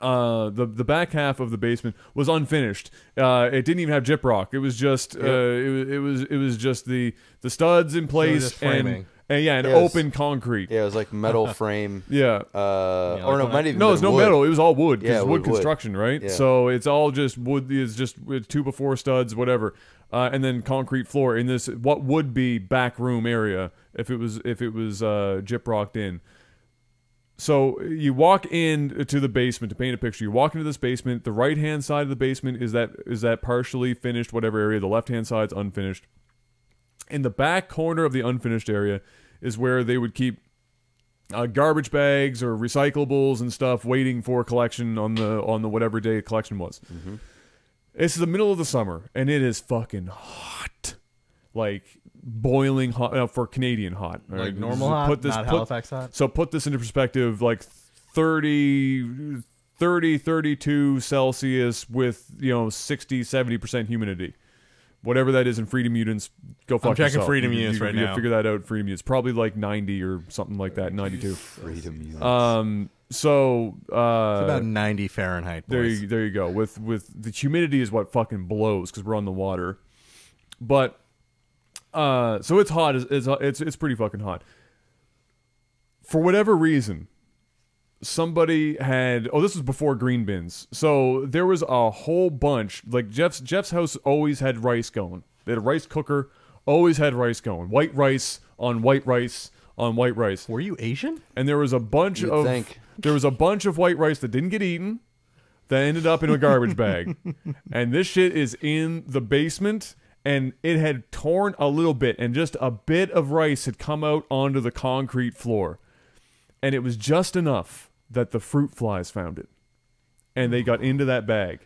the back half of the basement was unfinished. It didn't even have gyprock. It was just it was just the studs in place and open concrete. Yeah, it was like metal frame. Yeah. Or no, it might even no, it's no wood. metal. It was all wood. Yeah, wood construction, right? Yeah. So it's all just wood. It's just 2x4 studs, whatever. And then concrete floor in this what would be back room area if it was gyprocked in. So you walk in to the basement to paint a picture. You walk into this basement. The right hand side of the basement is that partially finished whatever area. The left hand side's unfinished. In the back corner of the unfinished area is where they would keep garbage bags or recyclables and stuff waiting for collection on the whatever day collection was. Mm-hmm. It's the middle of the summer, and it is fucking hot. Like, boiling hot for Canadian hot. Like right? normal hot, not Halifax hot? So put this into perspective, like 30, 32 Celsius with, 60, 70% humidity. Whatever that is in Freedom Units, go fuck yourself. I'm checking Freedom Units right now. Figure that out, Freedom Units. Probably like 90 or something like that, 92. Freedom Units. So it's about 90 Fahrenheit. Boys. There you go. With the humidity is what fucking blows because we're on the water. But so it's hot. It's pretty fucking hot. For whatever reason, somebody had. Oh, this was before green bins. So there was a whole bunch. Like Jeff's house always had rice going. They had a rice cooker. Always had rice going. White rice on white rice on white rice. Were you Asian? And there was a bunch You'd of. think. There was a bunch of white rice that didn't get eaten, that ended up in a garbage bag. And this shit is in the basement, and it had torn a little bit, and just a bit of rice had come out onto the concrete floor. And it was just enough that the fruit flies found it. And they got into that bag.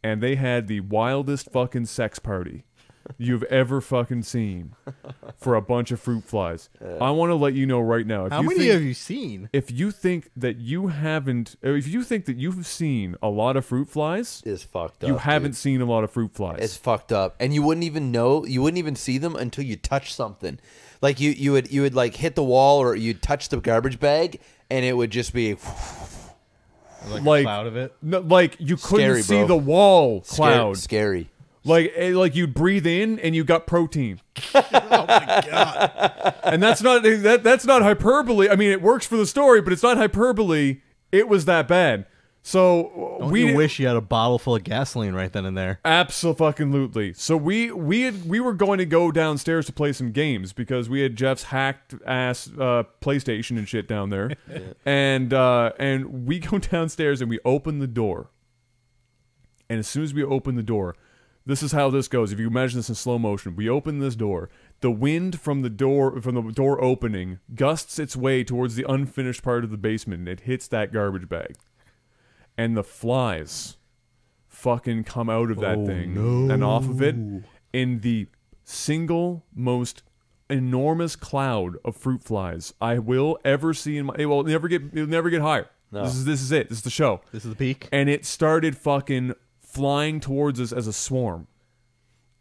And they had the wildest fucking sex party you've ever fucking seen for a bunch of fruit flies. I want to let you know right now. How many have you seen? If you think that you haven't, if you think that you've seen a lot of fruit flies, It's fucked up. you haven't seen a lot of fruit flies. It's fucked up, and you wouldn't even know. You wouldn't even see them until you touch something. Like you would like hit the wall, or you'd touch the garbage bag, and it would just be Like a cloud of it? No, like you couldn't Scary, see bro. the wall cloud. Scary. Like you breathe in and you got protein. Oh my god! And that's not hyperbole. I mean, it works for the story, but it's not hyperbole. It was that bad. So Don't you wish you had a bottle full of gasoline right then and there? Absolutely. So we were going to go downstairs to play some games because we had Jeff's hacked ass PlayStation and shit down there, and we go downstairs and we open the door. And as soon as we open the door, this is how this goes. If you imagine this in slow motion, we open this door. The wind from the door opening gusts its way towards the unfinished part of the basement, and it hits that garbage bag. And the flies fucking come out of that thing and off of it in the single most enormous cloud of fruit flies I will ever see in my. It will never get higher. No. This is it. This is the show. This is the peak. And it started fucking flying towards us as a swarm,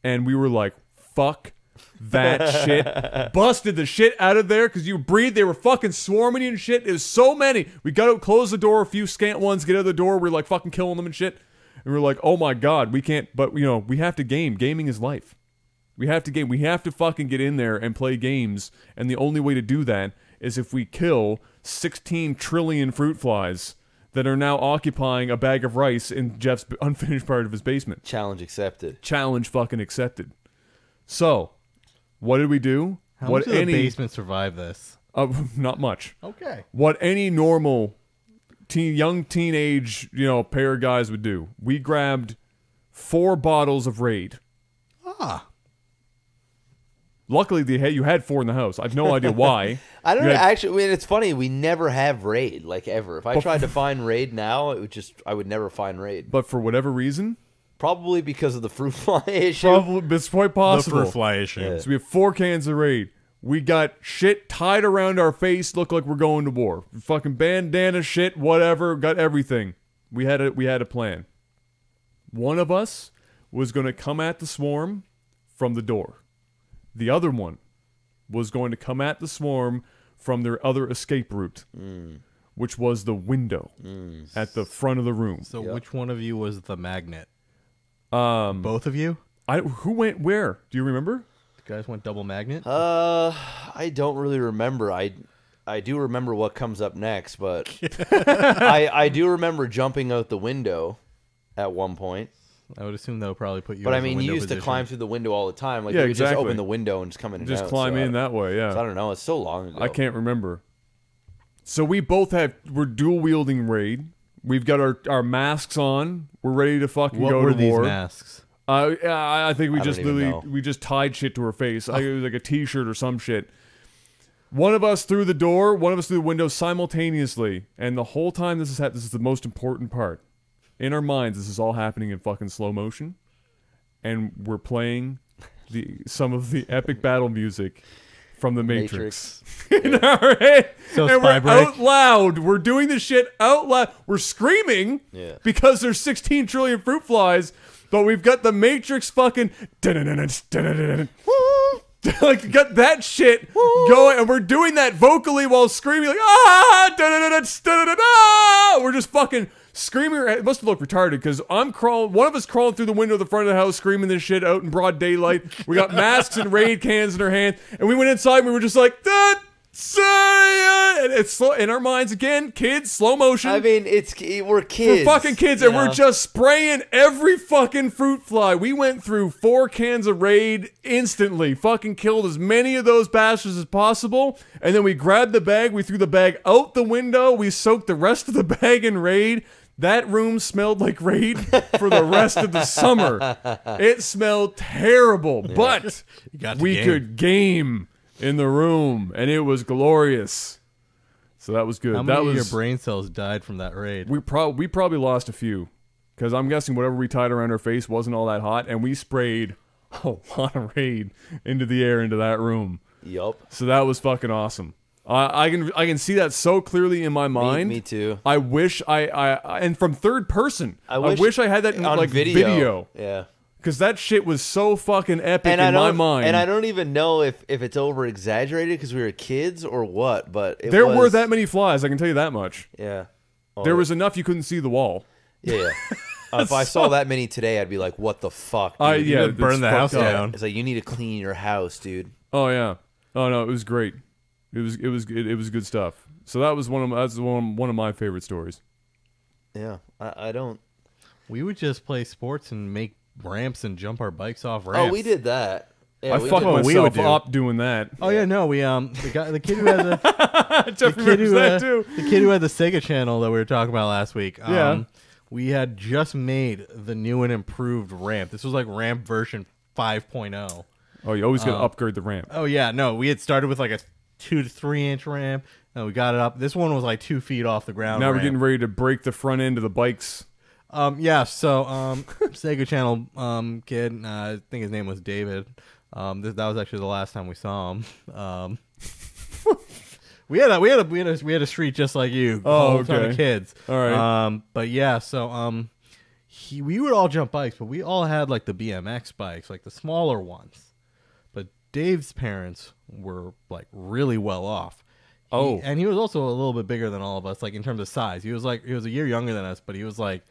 and we were like, "Fuck that shit!" Busted the shit out of there because you breathe. They were fucking swarming you and shit. It was so many. We got to close the door. A few scant ones get out of the door. We're like fucking killing them and shit. And we're like, "Oh my god, we can't." But we have to game. Gaming is life. We have to game. We have to fucking get in there and play games. And the only way to do that is if we kill 16 trillion fruit flies that are now occupying a bag of rice in Jeff's unfinished part of his basement. Challenge accepted. Challenge fucking accepted. So, what did we do? How much did the basement survive this? Not much. Okay. What any normal young teenage, pair of guys would do. We grabbed 4 bottles of Raid. Ah. Luckily, you had 4 in the house. I have no idea why. I don't know. Actually, I mean, it's funny. We never have Raid, like, ever. If I tried to find Raid now, I would never find Raid. But for whatever reason? Probably because of the fruit fly issue. Probably, it's quite possible. The fruit fly issue. Yeah. So we have 4 cans of Raid. We got shit tied around our face, look like we're going to war. Fucking bandana shit, whatever, got everything. We had a plan. One of us was going to come at the swarm from the door. The other one was going to come at the swarm from their other escape route, which was the window at the front of the room. So which one of you was the magnet? Both of you? Who went where? Do you remember? The guys went double magnet? I don't really remember. I do remember what comes up next, but I do remember jumping out the window at one point. I would assume that would probably put you. But in I mean, the you window used to position. climb through the window all the time. Like Yeah, you would exactly. just open the window and just come in and Just out. climb in that way, yeah. So I don't know. It's so long ago. I can't remember. So we're dual wielding Raid. We've got our masks on. We're ready to fucking What go were to war. these masks? I think we I just don't even literally know. we just tied shit to her face. It was like a t-shirt or some shit. One of us through the door, one of us through the window simultaneously, and the whole time this is the most important part. In our minds, this is all happening in fucking slow motion, and we're playing some of the epic battle music from the Matrix. In our head. So And Spy we're Break? out loud. We're doing this shit out loud. We're screaming because there's 16 trillion fruit flies, but we've got the Matrix fucking like got that shit going, and we're doing that vocally while screaming like we're just fucking screaming. It must have looked retarded because one of us crawling through the window of the front of the house screaming this shit out in broad daylight. We got masks and Raid cans in our hand, and we went inside and we were just like and it's slow in our minds again, kids, slow motion. I mean, we're kids. We're fucking kids, and we're just spraying every fucking fruit fly. We went through 4 cans of Raid instantly, fucking killed as many of those bastards as possible, and then we grabbed the bag, we threw the bag out the window, we soaked the rest of the bag in Raid. That room smelled like Raid for the rest of the summer. It smelled terrible, but we could game in the room, and it was glorious. So that was good. How many of your brain cells died from that Raid? We probably lost a few, because I'm guessing whatever we tied around our face wasn't all that hot, and we sprayed a lot of Raid into the air into that room. Yup. So that was fucking awesome. I can see that so clearly in my mind. Me too. I wish and from third person. I wish I had that in on like video. Yeah. Because that shit was so fucking epic in my mind. And I don't even know if it's over exaggerated because we were kids or what, but there were that many flies, I can tell you that much. Yeah. There was enough you couldn't see the wall. Yeah. If I saw that many today, I'd be like, "What the fuck?" Dude? Yeah, You'd burn the house fucked up. down. It's like you need to clean your house, dude. Oh yeah. Oh no, it was great. It was good stuff. So that's one of my favorite stories. Yeah, I don't. We would just play sports and make ramps and jump our bikes off ramps. Oh, we did that. Yeah, I we fucked did. we would myself do. up doing that. Oh yeah, no, we the kid who had the Jeff remembers that too. the kid who had the Sega channel that we were talking about last week. Yeah. We had just made the new and improved ramp. This was like ramp version 5.0. Oh, you always got to upgrade the ramp. Oh yeah, no, we had started with like a 2 to 3 inch ramp, and we got it up. This one was like 2 feet off the ground. Now we're ramp. getting ready to break the front end of the bikes. Yeah, so Sega Channel kid, I think his name was David. That was actually the last time we saw him. We had a street just like you. Oh, a whole ton okay. of kids. All right. But yeah, so we would all jump bikes, but we all had like the BMX bikes, like the smaller ones. But Dave's parents were like really well off. And he was also a little bit bigger than all of us, like in terms of size. He was a year younger than us, but he was like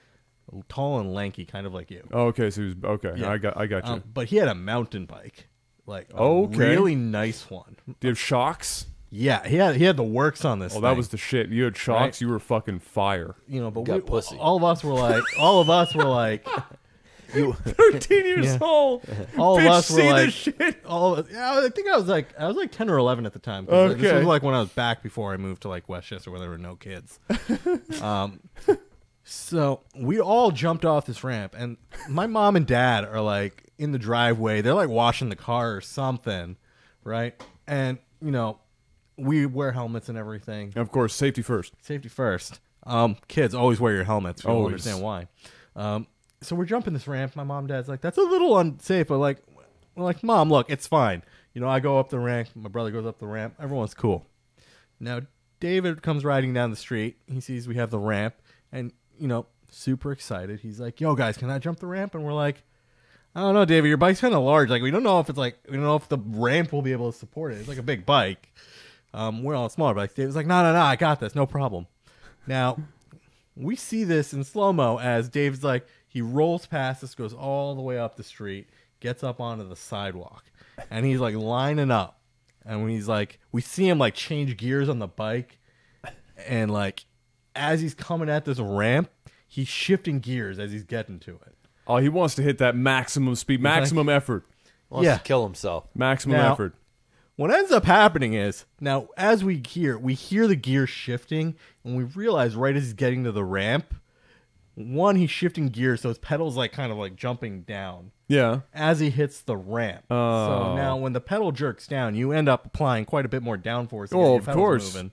tall and lanky, kind of like you. Oh, okay, so he was okay. Yeah. I got you. But he had a mountain bike, like a Okay. really nice one. Do you have shocks? Yeah, he had the works on this. Oh, thing. that was the shit. You had shocks. Right. You were fucking fire. But Got pussy. all of us were like, You 13 years Yeah. old. all of Bitch, us were see like, this shit. I think I was like 10 or 11 at the time. 'Cause This Okay. was like when I was back before I moved to like Westchester where there were no kids. So we all jumped off this ramp, and my mom and dad are like in the driveway. They're like washing the car or something, right? And we wear helmets and everything. Of course, safety first. Safety first. Kids, always wear your helmets. You'll Always. understand why. So we're jumping this ramp. My mom and dad's like, that's a little unsafe. But we're like, Mom, look, it's fine. I go up the ramp. My brother goes up the ramp. Everyone's cool. Now, David comes riding down the street. He sees we have the ramp, and super excited. He's like, "Yo, guys, can I jump the ramp?" And we're like, "I don't know, David. Your bike's kind of large. Like, we don't know if the ramp will be able to support it. It's like a big bike. We're all smaller bikes." David's like, "No, I got this. No problem." Now, we see this in slow-mo as Dave's like, he rolls past us, goes all the way up the street, gets up onto the sidewalk, and he's like lining up. And when he's like, we see him like change gears on the bike, and like as he's coming at this ramp, he's shifting gears as he's getting to it. Oh, he wants to hit that maximum speed, maximum effort, wants Yeah. to kill himself. maximum Now- effort. What ends up happening is, now as we hear the gear shifting, and we realize right as he's getting to the ramp, one, he's shifting gears, so his pedal's like kind of like jumping down Yeah. as he hits the ramp. Oh. So now when the pedal jerks down, you end up applying quite a bit more downforce to get Oh, your of pedals course. moving.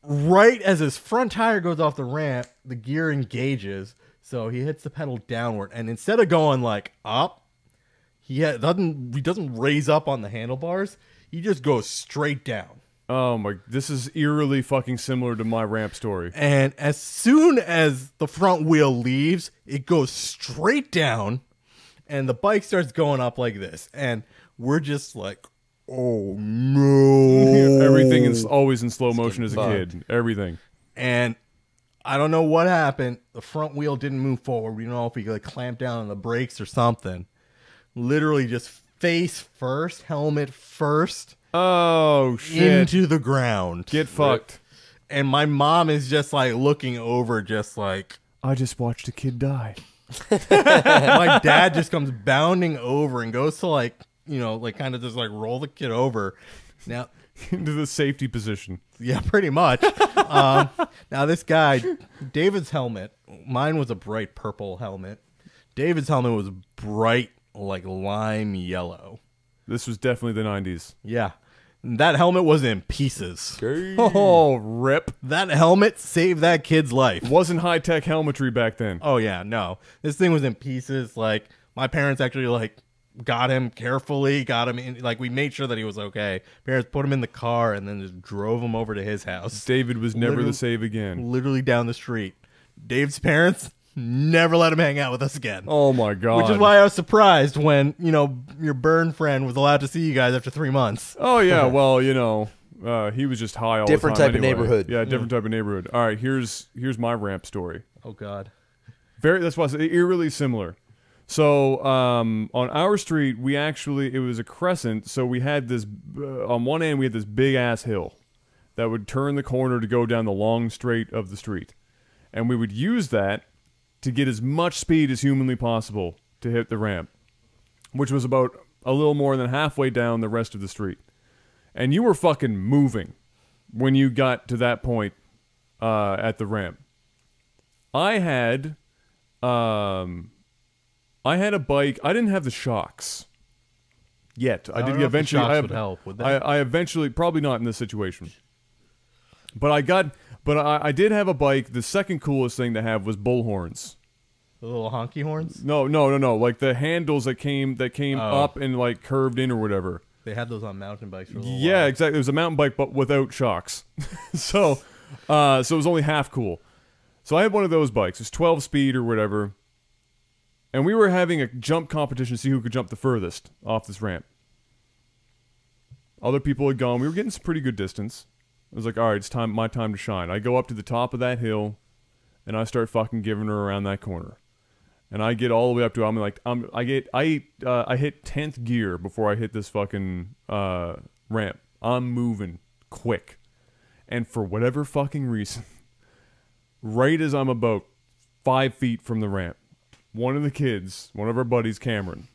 Right as his front tire goes off the ramp, the gear engages, so he hits the pedal downward, and instead of going like up, he doesn't raise up on the handlebars. He just goes straight down. Oh my! This is eerily fucking similar to my ramp story. And as soon as the front wheel leaves, it goes straight down, and the bike starts going up like this. And we're just like, oh no. Everything is always in slow motion as a fucked. kid. Everything. And I don't know what happened. The front wheel didn't move forward. We don't know if he like clamped down on the brakes or something. Literally just face first, helmet first, Oh shit! into the ground. Get fucked. And my mom is just like looking over, just like, I just watched a kid die. my dad just comes bounding over and goes to like kind of just like roll the kid over. Now, Into the safety position. yeah, pretty much. Now this guy, David's helmet, mine was a bright purple helmet. David's helmet was bright like lime yellow. This was definitely the 90s. Yeah. That helmet was in pieces. Oh, rip. That helmet saved that kid's life. Wasn't high-tech helmetry back then. Oh yeah, no. This thing was in pieces. Like my parents actually like got him carefully, got him in, like we made sure that he was okay. Parents put him in the car and then just drove him over to his house. David was never Literally- the save again. Literally down the street. Dave's parents never let him hang out with us again. Oh my god. Which is why I was surprised when, your burn friend was allowed to see you guys after 3 months. Oh yeah, well, he was just high all Different the time type of anyway. neighborhood. Yeah, different type of neighborhood. All right, here's my ramp story. Oh God. That's why I said eerily similar. So on our street, it was a crescent. So we had this on one end we had this big ass hill that would turn the corner to go down the long straight of the street, and we would use that to get as much speed as humanly possible to hit the ramp, which was about a little more than halfway down the rest of the street. And you were fucking moving when you got to that point at the ramp. I had a bike. I didn't have the shocks yet. I did eventually. Shocks would help. Would they? I eventually, probably not in this situation, but I did have a bike. The second coolest thing to have was bull horns. The little honky horns? No. Like the handles that came up and like curved in or whatever. They had those on mountain bikes for a little Yeah, while. exactly. It was a mountain bike, but without shocks. so it was only half cool. So I had one of those bikes. It's 12 speed or whatever. And we were having a jump competition to see who could jump the furthest off this ramp. Other people had gone. We were getting some pretty good distance. I was like, all right, it's my time to shine. I go up to the top of that hill, and I start fucking giving her around that corner. And I get all the way up to I hit 10th gear before I hit this fucking ramp. I'm moving quick. And for whatever fucking reason, right as I'm about 5 feet from the ramp, one of the kids, one of our buddies, Cameron,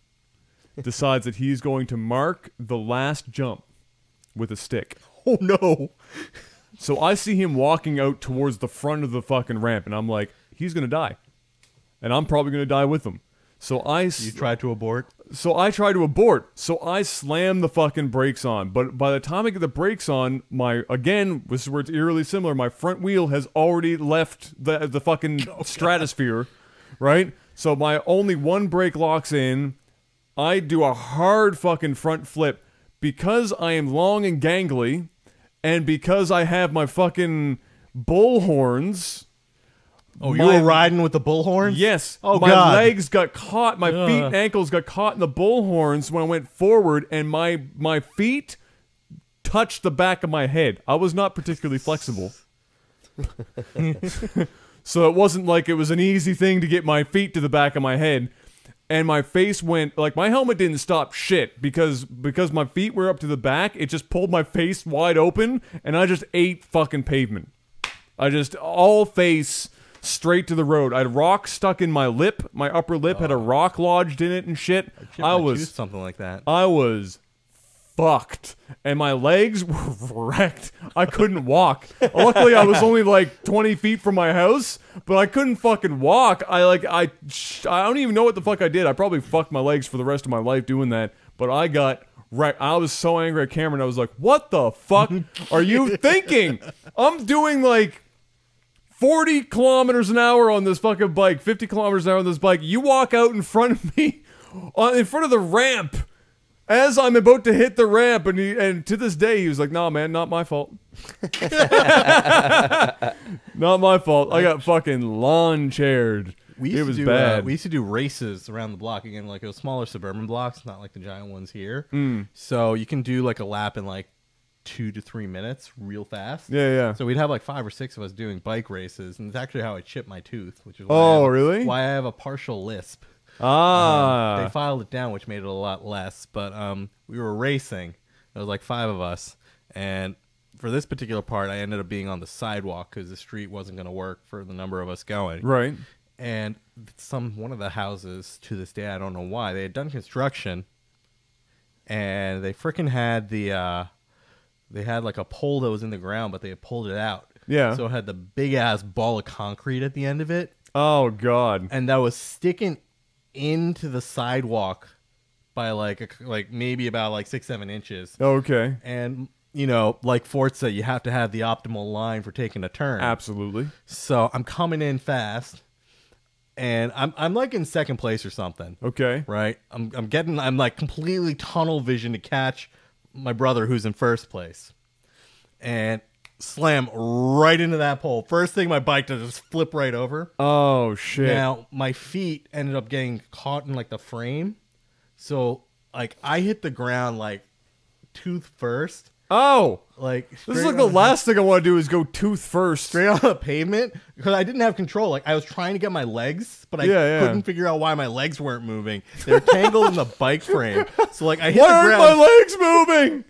decides that he's going to mark the last jump with a stick. Oh, no. So I see him walking out towards the front of the fucking ramp, and I'm like, he's going to die. And I'm probably going to die with him. So You tried to abort? So I try to abort. So I slam the fucking brakes on. But by the time I get the brakes on, this is where it's eerily similar, my front wheel has already left the fucking stratosphere, right? So my only one brake locks in. I do a hard fucking front flip because I am long and gangly, and because I have my fucking bull horns. Oh, you were riding with the bull horns? Yes. Oh, my God. legs got caught. My feet and ankles got caught in the bull horns when I went forward, and my feet touched the back of my head. I was not particularly flexible. So it wasn't like it was an easy thing to get my feet to the back of my head. And my face went, like, my helmet didn't stop shit because my feet were up to the back. It just pulled my face wide open, and I just ate fucking pavement. I just, all face straight to the road. I had rock stuck in my lip. My upper lip had a rock lodged in it and shit. I was something like that. I was fucked, and my legs were wrecked. I couldn't walk. Luckily, I was only like 20 feet from my house, but I couldn't fucking walk. I don't even know what the fuck I did. I probably fucked my legs for the rest of my life doing that, but I got wrecked. I was so angry at Cameron. I was like, what the fuck are you thinking? I'm doing like 40 kilometers an hour on this fucking bike, 50 kilometers an hour on this bike. You walk out in front of me, in front of the ramp, as I'm about to hit the ramp, and to this day, he was like, nah, man, not my fault. Not my fault. I got fucking lawn chaired. It was bad. We used to do races around the block. Again, like it was smaller suburban blocks, not like the giant ones here. So you can do like a lap in like 2 to 3 minutes real fast. Yeah. So we'd have like 5 or 6 of us doing bike races, and it's actually how I chipped my tooth, which is really? Why I have a partial lisp. They filed it down, which made it a lot less, but we were racing. There was like 5 of us, and for this particular part, I ended up being on the sidewalk because the street wasn't going to work for the number of us going. Right. And one of the houses, to this day, I don't know why, they had done construction, and they freaking had they had like a pole that was in the ground, but they had pulled it out. Yeah. So it had the big ass ball of concrete at the end of it. Oh, God. And that was sticking into the sidewalk by like maybe about like 6-7 inches. Okay. And you know, like Forza, you have to have the optimal line for taking a turn. Absolutely. So I'm coming in fast, and I'm like in second place or something. Okay. Right. I'm like completely tunnel vision to catch my brother who's in first place, and slam right into that pole. First thing my bike does is flip right over. Oh, shit. Now, my feet ended up getting caught in, like, the frame. So, like, I hit the ground, like, tooth first, Oh, Like this is straight like the on last thing I want to do is go tooth first. straight on the pavement because I didn't have control. Like I was trying to get my legs, but I Yeah. couldn't figure out why my legs weren't moving. They were tangled in the bike frame. So like I hit Why the aren't ground, my legs moving?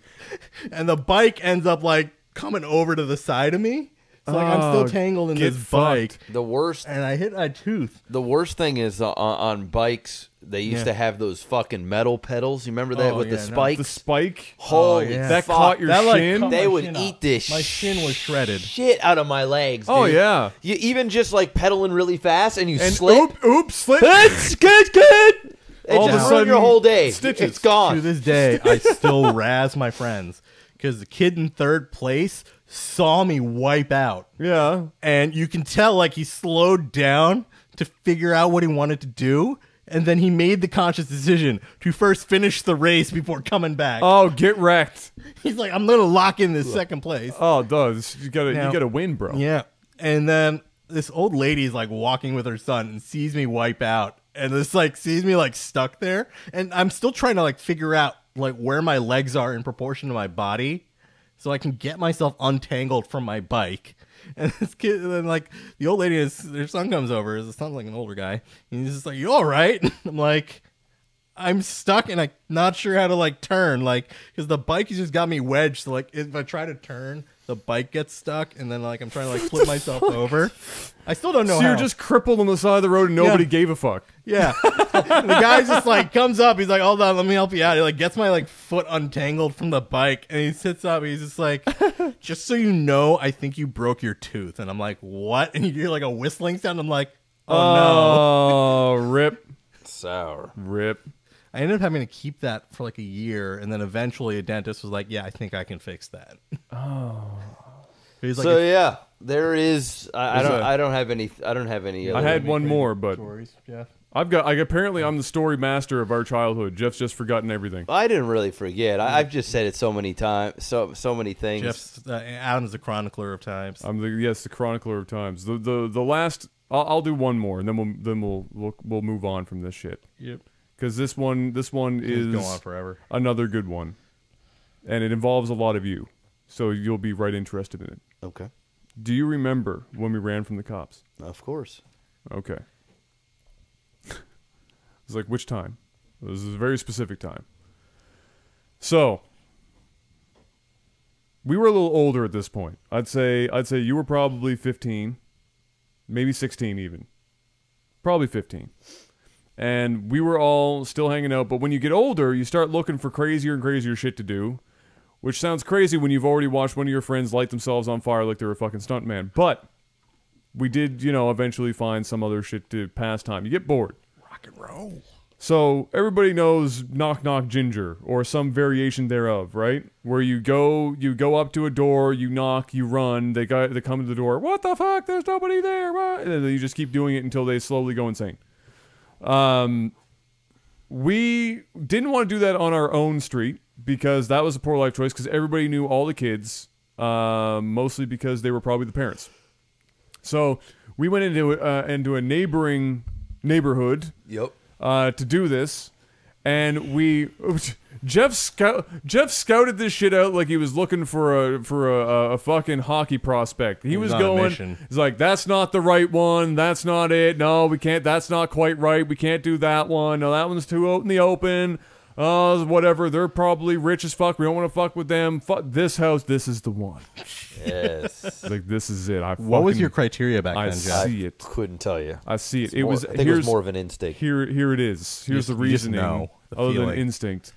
and the bike ends up like coming over to the side of me. So like I'm still Oh, tangled in get this bike, fucked. The worst. and I hit my tooth. The worst thing is on bikes. They used to have those fucking metal pedals. You remember that Oh, with the yeah, no. spikes? The spike Holy yeah. that fuck. caught your That, like, shin. cut They my would shin eat up. this My shin was shredded. shit out of my legs. Oh dude. yeah. You even just like pedaling really fast and you And slip. oops, slip. It All of a just ruined sudden, your whole day. stitches. It's gone. To this day, I still razz my friends because the kid in third place saw me wipe out. Yeah. And you can tell like he slowed down to figure out what he wanted to do, and then he made the conscious decision to first finish the race before coming back. Oh, get wrecked. He's like, I'm gonna lock in this second place. Oh, does you Now- gotta win, bro. Yeah. And then this old lady's like walking with her son and sees me wipe out, and this like sees me like stuck there, and I'm still trying to like figure out like where my legs are in proportion to my body so I can get myself untangled from my bike. And this kid, and then like the old lady, their son comes over. His son's like an older guy. And he's just like, "You all right?" I'm like, "I'm stuck and I'm not sure how to like turn, like because the bike has just got me wedged. So like if I try to turn, the bike gets stuck, and then like I'm trying to like flip myself over. I still don't know So how. you're just crippled on the side of the road and nobody Yeah. gave a fuck. Yeah. And the guy just like comes up. He's like, "Hold on, let me help you out." He like gets my like foot untangled from the bike, and he sits up. He's just like, "Just so you know, I think you broke your tooth." And I'm like, "What?" And you hear like a whistling sound. I'm like, "Oh no!" Oh, rip, Sour. rip. I ended up having to keep that for like a year, and then eventually a dentist was like, "Yeah, I think I can fix that." Oh. He's like, So yeah, there is. I There's don't. a- I don't have any. I don't have any. I Other, had one more, but stories, Jeff. I've got. Apparently, I'm the story master of our childhood. Jeff's just forgotten everything. I didn't really forget. I've just said it so many times. So many things. Jeff's Adam's the chronicler of times. I'm the chronicler of times. The last. I'll do one more, and then we'll move on from this shit. Yep. Because this one Just is go on forever. another good one, and it involves a lot of you, so you'll be right interested in it. Okay. Do you remember when we ran from the cops? Of course. Okay. It's like, which time? This is a very specific time. So, we were a little older at this point. I'd say you were probably 15, maybe 16 even. Probably 15. And we were all still hanging out, but when you get older, you start looking for crazier and crazier shit to do, which sounds crazy when you've already watched one of your friends light themselves on fire like they're a fucking stuntman. But we did, eventually find some other shit to pass time. You get bored. Rock and roll. So everybody knows Knock Knock Ginger or some variation thereof, right? Where you go up to a door, you knock, you run, they come to the door. What the fuck? There's nobody there. What? And then you just keep doing it until they slowly go insane. We didn't want to do that on our own street because that was a poor life choice because everybody knew all the kids, mostly because they were probably the parents. So we went into a neighboring neighborhood. Yep. To do this, and Jeff scouted this shit out like he was looking for a fucking hockey prospect. He was on a going. mission. He's like, that's not the right one. That's not it. No, we can't. That's not quite right. We can't do that one. No, that one's too out in the open. Whatever. They're probably rich as fuck. We don't want to fuck with them. Fuck this house. This is the one. Yes. Like this is it. What was your criteria back I then, Jeff? see it. Couldn't tell you. I see it. I think it was more of an instinct. Here it is. Here's the You just reasoning. know the Other than feeling. instinct,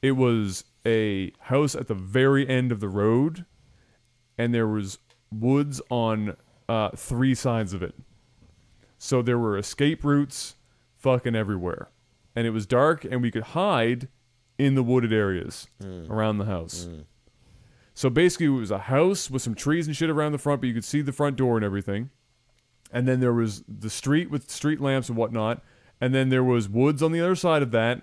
it was a house at the very end of the road, and there was woods on 3 sides of it. So there were escape routes, fucking everywhere, and it was dark, and we could hide in the wooded areas around the house. So basically, it was a house with some trees and shit around the front, but you could see the front door and everything. And then there was the street with street lamps and whatnot. And then there was woods on the other side of that.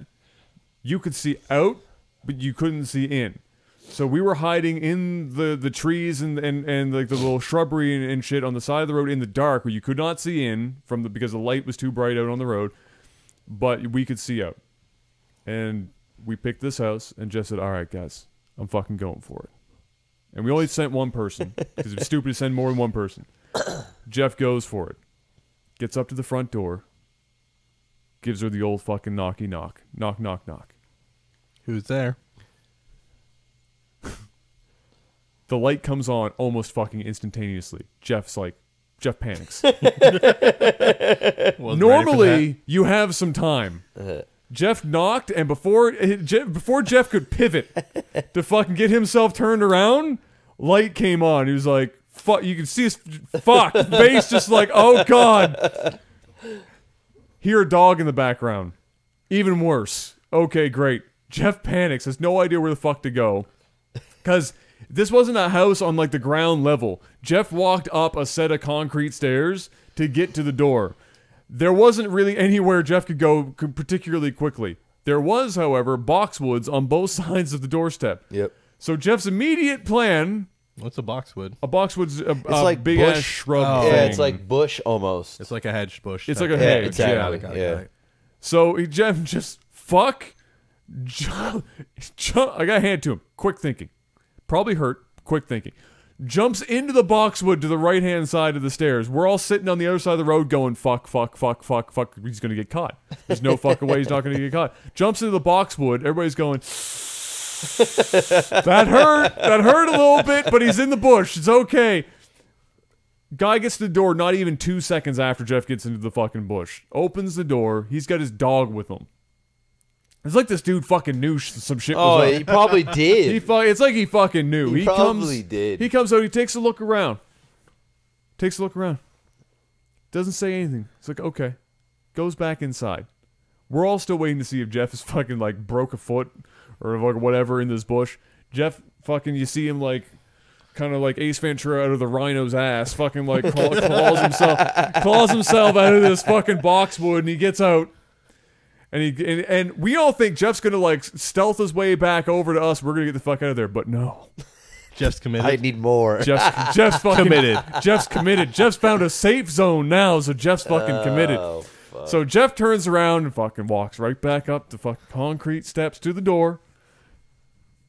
You could see out, but you couldn't see in. So we were hiding in the trees and like the little shrubbery and shit on the side of the road in the dark where you could not see in because the light was too bright out on the road. But we could see out. And we picked this house and just said, all right, guys, I'm fucking going for it. And we only sent one person because it's stupid to send more than one person. Jeff goes for it. Gets up to the front door. Gives her the old fucking knocky knock. Knock, knock, knock. Who's there? The light comes on almost fucking instantaneously. Jeff panics. Normally, you have some time. Jeff knocked, and before Jeff could pivot to fucking get himself turned around, light came on. He was like, fuck, you can see his face just like, oh God. Hear a dog in the background. Even worse. Okay, great. Jeff panics, has no idea where the fuck to go. Because this wasn't a house on like the ground level. Jeff walked up a set of concrete stairs to get to the door. There wasn't really anywhere Jeff could go particularly quickly. There was, however, boxwoods on both sides of the doorstep. Yep. So Jeff's immediate plan... What's a boxwood? A boxwood's a like big-ass bush. shrub Yeah, thing. it's like bush almost. It's like a hedge bush. It's type like a thing. hedge, exactly. Got it. So Jeff just I gotta hand it to him. Quick thinking. Probably hurt. Quick thinking. Jumps into the boxwood to the right-hand side of the stairs. We're all sitting on the other side of the road going, fuck, fuck, fuck, fuck, fuck. He's gonna get caught. There's no fucking way he's not gonna get caught. Jumps into the boxwood. Everybody's going, that hurt. That hurt a little bit, but he's in the bush. It's okay. Guy gets to the door not even 2 seconds after Jeff gets into the fucking bush. Opens the door. He's got his dog with him. It's like this dude fucking knew some shit was up. He probably did. It's like he fucking knew. He probably did. He comes out. He takes a look around. Doesn't say anything. It's like, okay. Goes back inside. We're all still waiting to see if Jeff is fucking like broke a foot or like whatever in this bush. Jeff fucking, you see him like kind of like Ace Ventura out of the rhino's ass, fucking like claws himself out of this fucking boxwood, and he gets out. And we all think Jeff's gonna like stealth his way back over to us. We're gonna get the fuck out of there, but no. Jeff's committed. I need more. Jeff's fucking committed. Jeff's committed. Jeff's found a safe zone now, so Jeff's fucking committed. Fuck. So Jeff turns around and fucking walks right back up the fucking concrete steps to the door.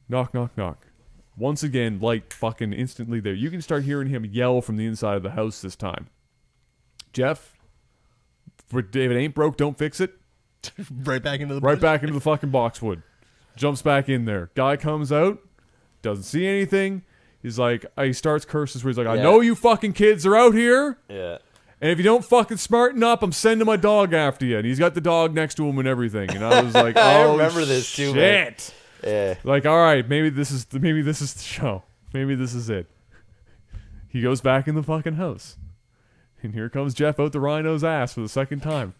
Knock, knock, knock. Once again, light fucking instantly there. You can start hearing him yell from the inside of the house this time. Jeff, if it ain't broke, don't fix it. Right back into the Right bush. back into the fucking boxwood. Jumps back in there. Guy comes out. Doesn't see anything. He's like, he starts curses where he's like, I know you fucking kids are out here. Yeah. And if you don't fucking smarten up, I'm sending my dog after you. And he's got the dog next to him and everything. And I was like, I oh, remember this too, shit. man. Yeah. Like, all right, maybe this is the show. Maybe this is it. He goes back in the fucking house. And here comes Jeff out the rhino's ass for the second time.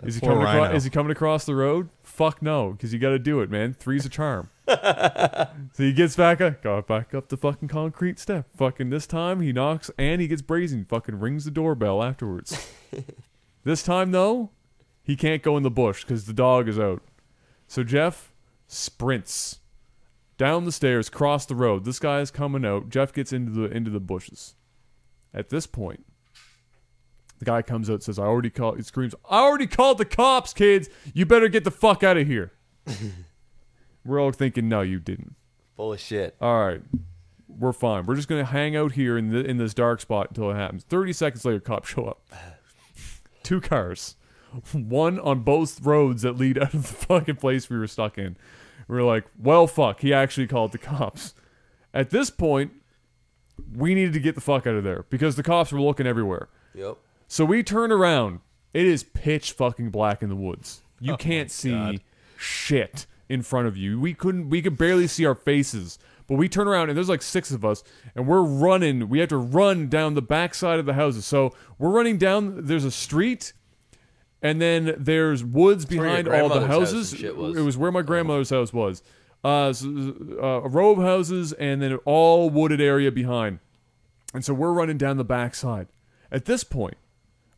Is he coming across the road? Fuck no, because you got to do it, man. Three's a charm. So he gets back up the fucking concrete step. Fucking this time he knocks and he gets brazen. Fucking rings the doorbell afterwards. This time though, he can't go in the bush because the dog is out. So Jeff sprints down the stairs, cross the road. This guy is coming out. Jeff gets into the bushes. At this point, the guy comes out and says, he screams, I already called the cops, kids. You better get the fuck out of here. We're all thinking, no, you didn't. Full of shit. All right. We're fine. We're just going to hang out here in this dark spot until it happens. 30 seconds later, cops show up. 2 cars. One on both roads that lead out of the fucking place we were stuck in. We're like, well, fuck. He actually called the cops. At this point, we needed to get the fuck out of there because the cops were looking everywhere. Yep. So we turn around. It is pitch fucking black in the woods. You can't see shit in front of you. We could barely see our faces. But we turn around and there's like 6 of us and we're running. We have to run down the backside of the houses. So we're running down. There's a street and then there's woods behind all the houses. It was where my grandmother's house was. A row of houses and then an all wooded area behind. And so we're running down the backside. At this point,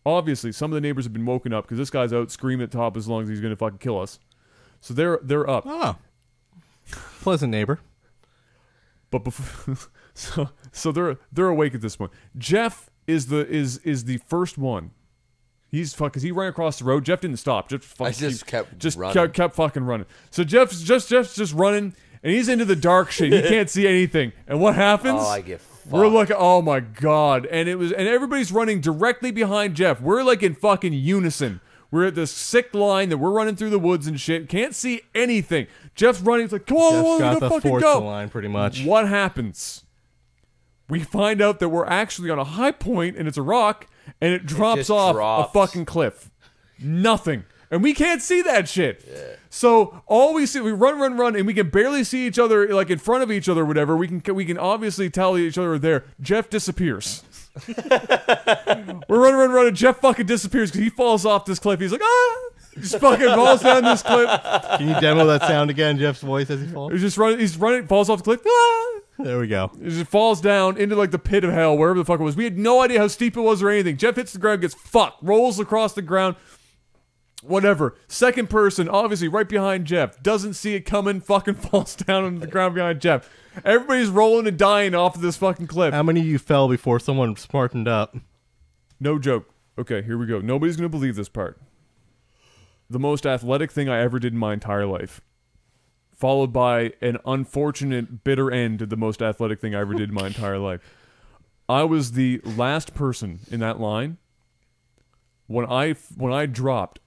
obviously, some of the neighbors have been woken up because this guy's out screaming at the top as long as he's going to fucking kill us. So they're up. Oh, pleasant neighbor. But before, so they're awake at this point. Jeff is the first one. He's because he ran across the road. Jeff didn't stop. Jeff kept running. kept fucking running. So Jeff's just running, and he's into the dark shit. He can't see anything. And what happens? Oh, I get fucked. We're looking, oh my god. And everybody's running directly behind Jeff. We're like in fucking unison. We're at this sick line that we're running through the woods and shit. Can't see anything. Jeff's running. It's like, come on, Jeff's got we the gotta fucking Forza go. line pretty much. What happens? We find out that we're actually on a high point and it's a rock and it drops off a fucking cliff. Nothing. And we can't see that shit. Yeah. So all we see, we run, and we can barely see each other, like in front of each other, or whatever. We can obviously tell each other are there. Jeff disappears. We're running, and Jeff fucking disappears because he falls off this cliff. He's like, ah! He just fucking falls down this cliff. Can you demo that sound again, Jeff's voice as he falls? He's running, falls off the cliff. Ah! There we go. He just falls down into like the pit of hell, wherever the fuck it was. We had no idea how steep it was or anything. Jeff hits the ground, gets fucked, rolls across the ground. Whatever. Second person, obviously right behind Jeff, doesn't see it coming, fucking falls down on the ground behind Jeff. Everybody's rolling and dying off of this fucking cliff. How many of you fell before someone smartened up? No joke. Okay, here we go. Nobody's going to believe this part. The most athletic thing I ever did in my entire life. Followed by an unfortunate, bitter end to the most athletic thing I ever did in my entire life. I was the last person in that line. When I dropped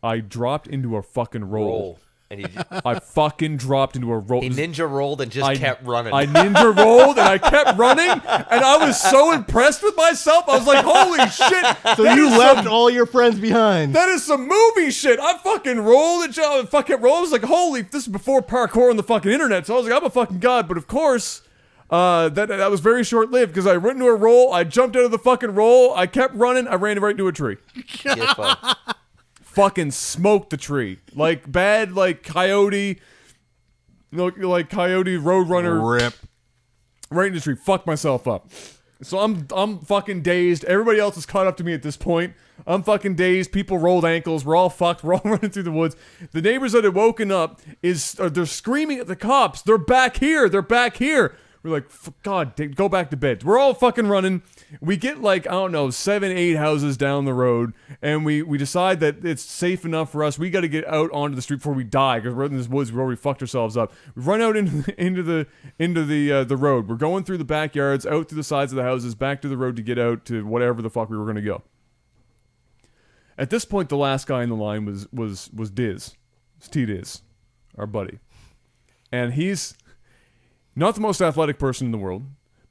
into a fucking roll. And he I fucking dropped into a roll. He ninja rolled and just kept running. I ninja rolled and I kept running, and I was so impressed with myself. I was like, holy shit. So you left all your friends behind. That is some movie shit. I fucking rolled and fucking rolled. I was like, holy, this is before parkour on the fucking internet. So I was like, I'm a fucking god. But of course, that was very short-lived because I went into a roll, I jumped out of the fucking roll, I kept running, I ran right into a tree. Fucking smoked the tree. Like bad, like coyote, like coyote roadrunner. Rip. Right in the tree. Fucked myself up. So I'm fucking dazed. Everybody else is caught up to me at this point. I'm fucking dazed. People rolled ankles. We're all fucked. We're all running through the woods. The neighbors that had woken up they're screaming at the cops. They're back here. They're back here. We're like, God, go back to bed. We're all fucking running. We get like, I don't know, 7, 8 houses down the road, and we decide that it's safe enough for us. We got to get out onto the street before we die because we're in this woods. We already fucked ourselves up. We run out into the road. We're going through the backyards, out through the sides of the houses, back to the road to get out to whatever the fuck we were going to go. At this point, the last guy in the line was Diz. It's T-Diz, our buddy, and he's not the most athletic person in the world,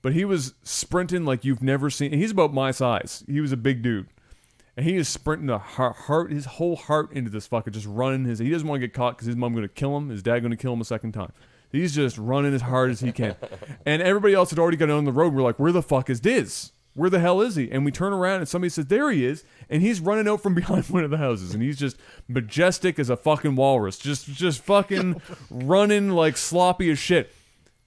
but he was sprinting like you've never seen. He's about my size. He was a big dude. And he is sprinting his whole heart into this fucker, just running he doesn't want to get caught because his mom going to kill him, his dad going to kill him a second time. He's just running as hard as he can. And everybody else had already got on the road. We're like, where the fuck is Diz? Where the hell is he? And we turn around and somebody says, there he is. And he's running out from behind one of the houses. And he's just majestic as a fucking walrus. Just fucking running like sloppy as shit.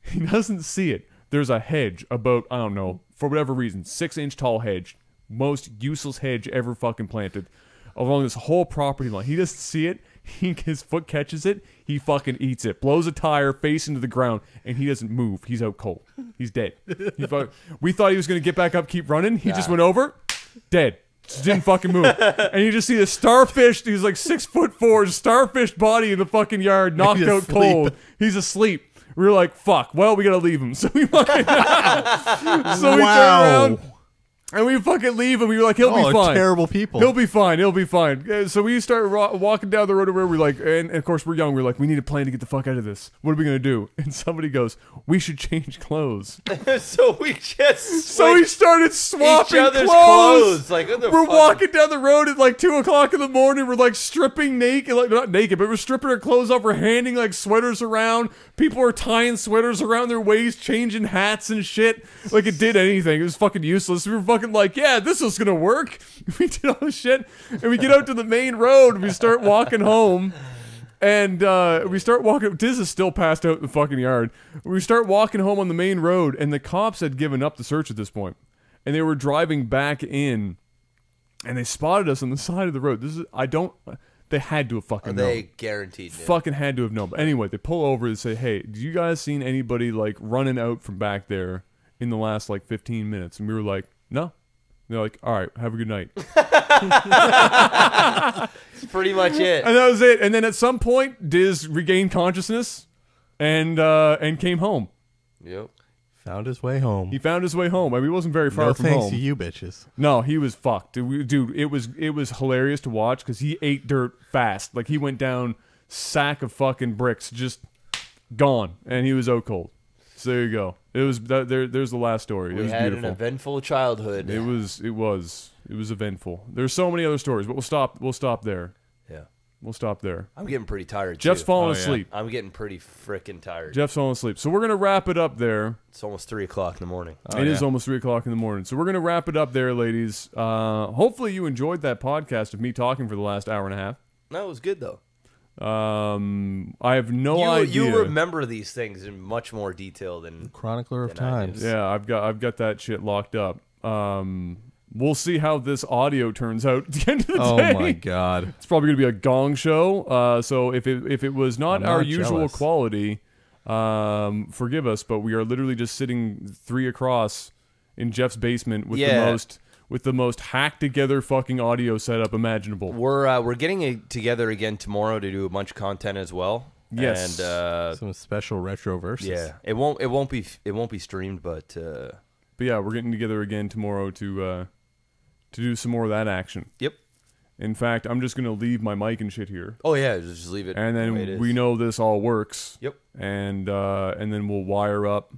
He doesn't see it. There's a hedge about, I don't know, for whatever reason, 6-inch tall hedge. Most useless hedge ever fucking planted along this whole property line. He doesn't see it. His foot catches it. He fucking eats it. Blows a tire face into the ground, and he doesn't move. He's out cold. He's dead. We thought he was going to get back up, keep running. He just went over, dead. Just didn't fucking move. And you just see the starfish, he's like 6'4", starfish body in the fucking yard, knocked out cold. He's asleep. We were like, fuck, well, we gotta leave him. So we fucking so we turn around and we fucking leave him. We were like, he'll be fine. Terrible people. He'll be fine. He'll be fine. So we start walking down the road where we're like, and of course we're young. We're like, we need a plan to get the fuck out of this. What are we gonna do? And somebody goes, we should change clothes. So we started swapping each other's clothes. Like, we're walking down the road at like 2 o'clock in the morning. We're like stripping naked, like not naked, but we're stripping our clothes off. We're handing like sweaters around. People are tying sweaters around their waist, changing hats and shit. Like it did anything. It was fucking useless. We were fucking like, yeah, this is gonna work. We did all this shit, and we get out to the main road. And we start walking home, and we start walking. Diz is still passed out in the fucking yard. We start walking home on the main road, and the cops had given up the search at this point, and they were driving back in, and they spotted us on the side of the road. They had to have fucking known. They guaranteed. Fucking had to have known. But anyway, they pull over and say, hey, do you guys seen anybody like running out from back there in the last like 15 minutes? And we were like, no. And they're like, all right, have a good night. That's pretty much it. And that was it. And then at some point, Diz regained consciousness. and came home. Yep. Found his way home. He found his way home. I mean, he wasn't very far No from thanks home. to you bitches. No, he was fucked. Dude, it was hilarious to watch because he ate dirt fast. Like, he went down sack of fucking bricks, just gone, and he was out cold. So there you go. It was there's the last story. We It was had beautiful. an eventful childhood. It was eventful. There's so many other stories, but we'll stop there. Yeah. We'll stop there. I'm getting pretty tired, Jeff's too. falling Oh, yeah. asleep. I'm getting pretty freaking tired. Jeff's falling asleep. So we're gonna wrap it up there. It's almost 3 o'clock in the morning. It is almost 3 o'clock in the morning. So we're gonna wrap it up there, ladies. Hopefully you enjoyed that podcast of me talking for the last hour and a half. No, it was good, though. I have no idea. You remember these things in much more detail than... Chronicler of Than I Times. do. Yeah, I've got that shit locked up. We'll see how this audio turns out at the end of the Oh day. my god. It's probably gonna be a gong show. So if it was not I'm our not usual jealous. quality, forgive us. But we are literally just sitting 3 across in Jeff's basement with the most hacked together fucking audio setup imaginable. We're getting together again tomorrow to do a bunch of content as well. Yes. And Some special retro verses. yeah, it won't be streamed, but But yeah, we're getting together again tomorrow to do some more of that action. yep. In fact, I'm just gonna leave my mic and shit here, Oh yeah, just leave it. and the way it then is. we know this all works. Yep. And then we'll wire up.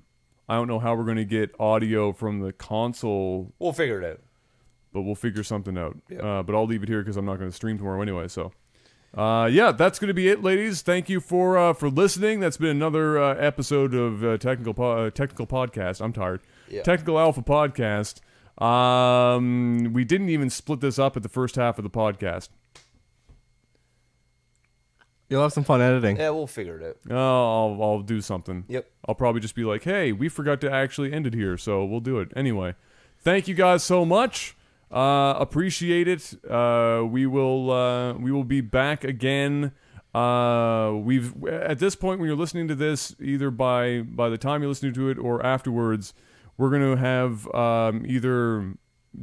I don't know how we're gonna get audio from the console, We'll figure it out. but we'll figure something out. Yep. But I'll leave it here because I'm not gonna stream tomorrow anyway. So. Yeah, that's going to be it, ladies. Thank you for listening. That's been another episode of Technical Podcast. I'm tired. Yeah. Technical Alpha Podcast. We didn't even split this up at the first half of the podcast. You'll have some fun editing. Yeah, we'll figure it out. I'll do something. Yep. I'll probably just be like, hey, we forgot to actually end it here, so we'll do it. Anyway, thank you guys so much. Appreciate it. We will be back again. We've at this point when you're listening to this, either by the time you're listening to it or afterwards, we're gonna have either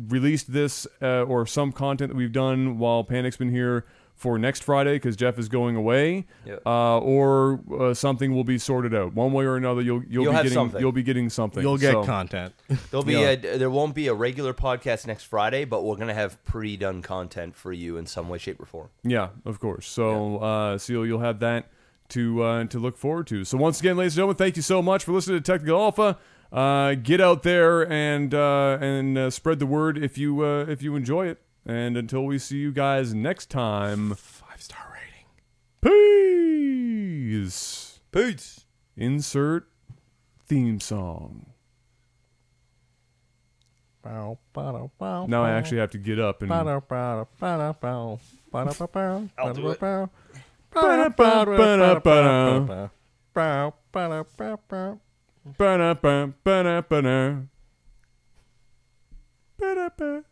released this or some content that we've done while Panic's been here for next Friday because Jeff is going away, Yep. or something will be sorted out one way or another. You'll have be something. getting something. You'll get So- content. There'll be there won't be a regular podcast next Friday, but we're gonna have pre-done content for you in some way, shape, or form. Yeah, of course. So, so you'll have that to look forward to. So once again, ladies and gentlemen, thank you so much for listening to Technical Alpha. Get out there and spread the word if you enjoy it. And until we see you guys next time, 5-star rating. peace. Peace. Insert theme song. Now Now I actually have to get up and. I'll do it. Ba-da-ba-ba-da-ba-da. Ba-da-ba. Ba-da-ba.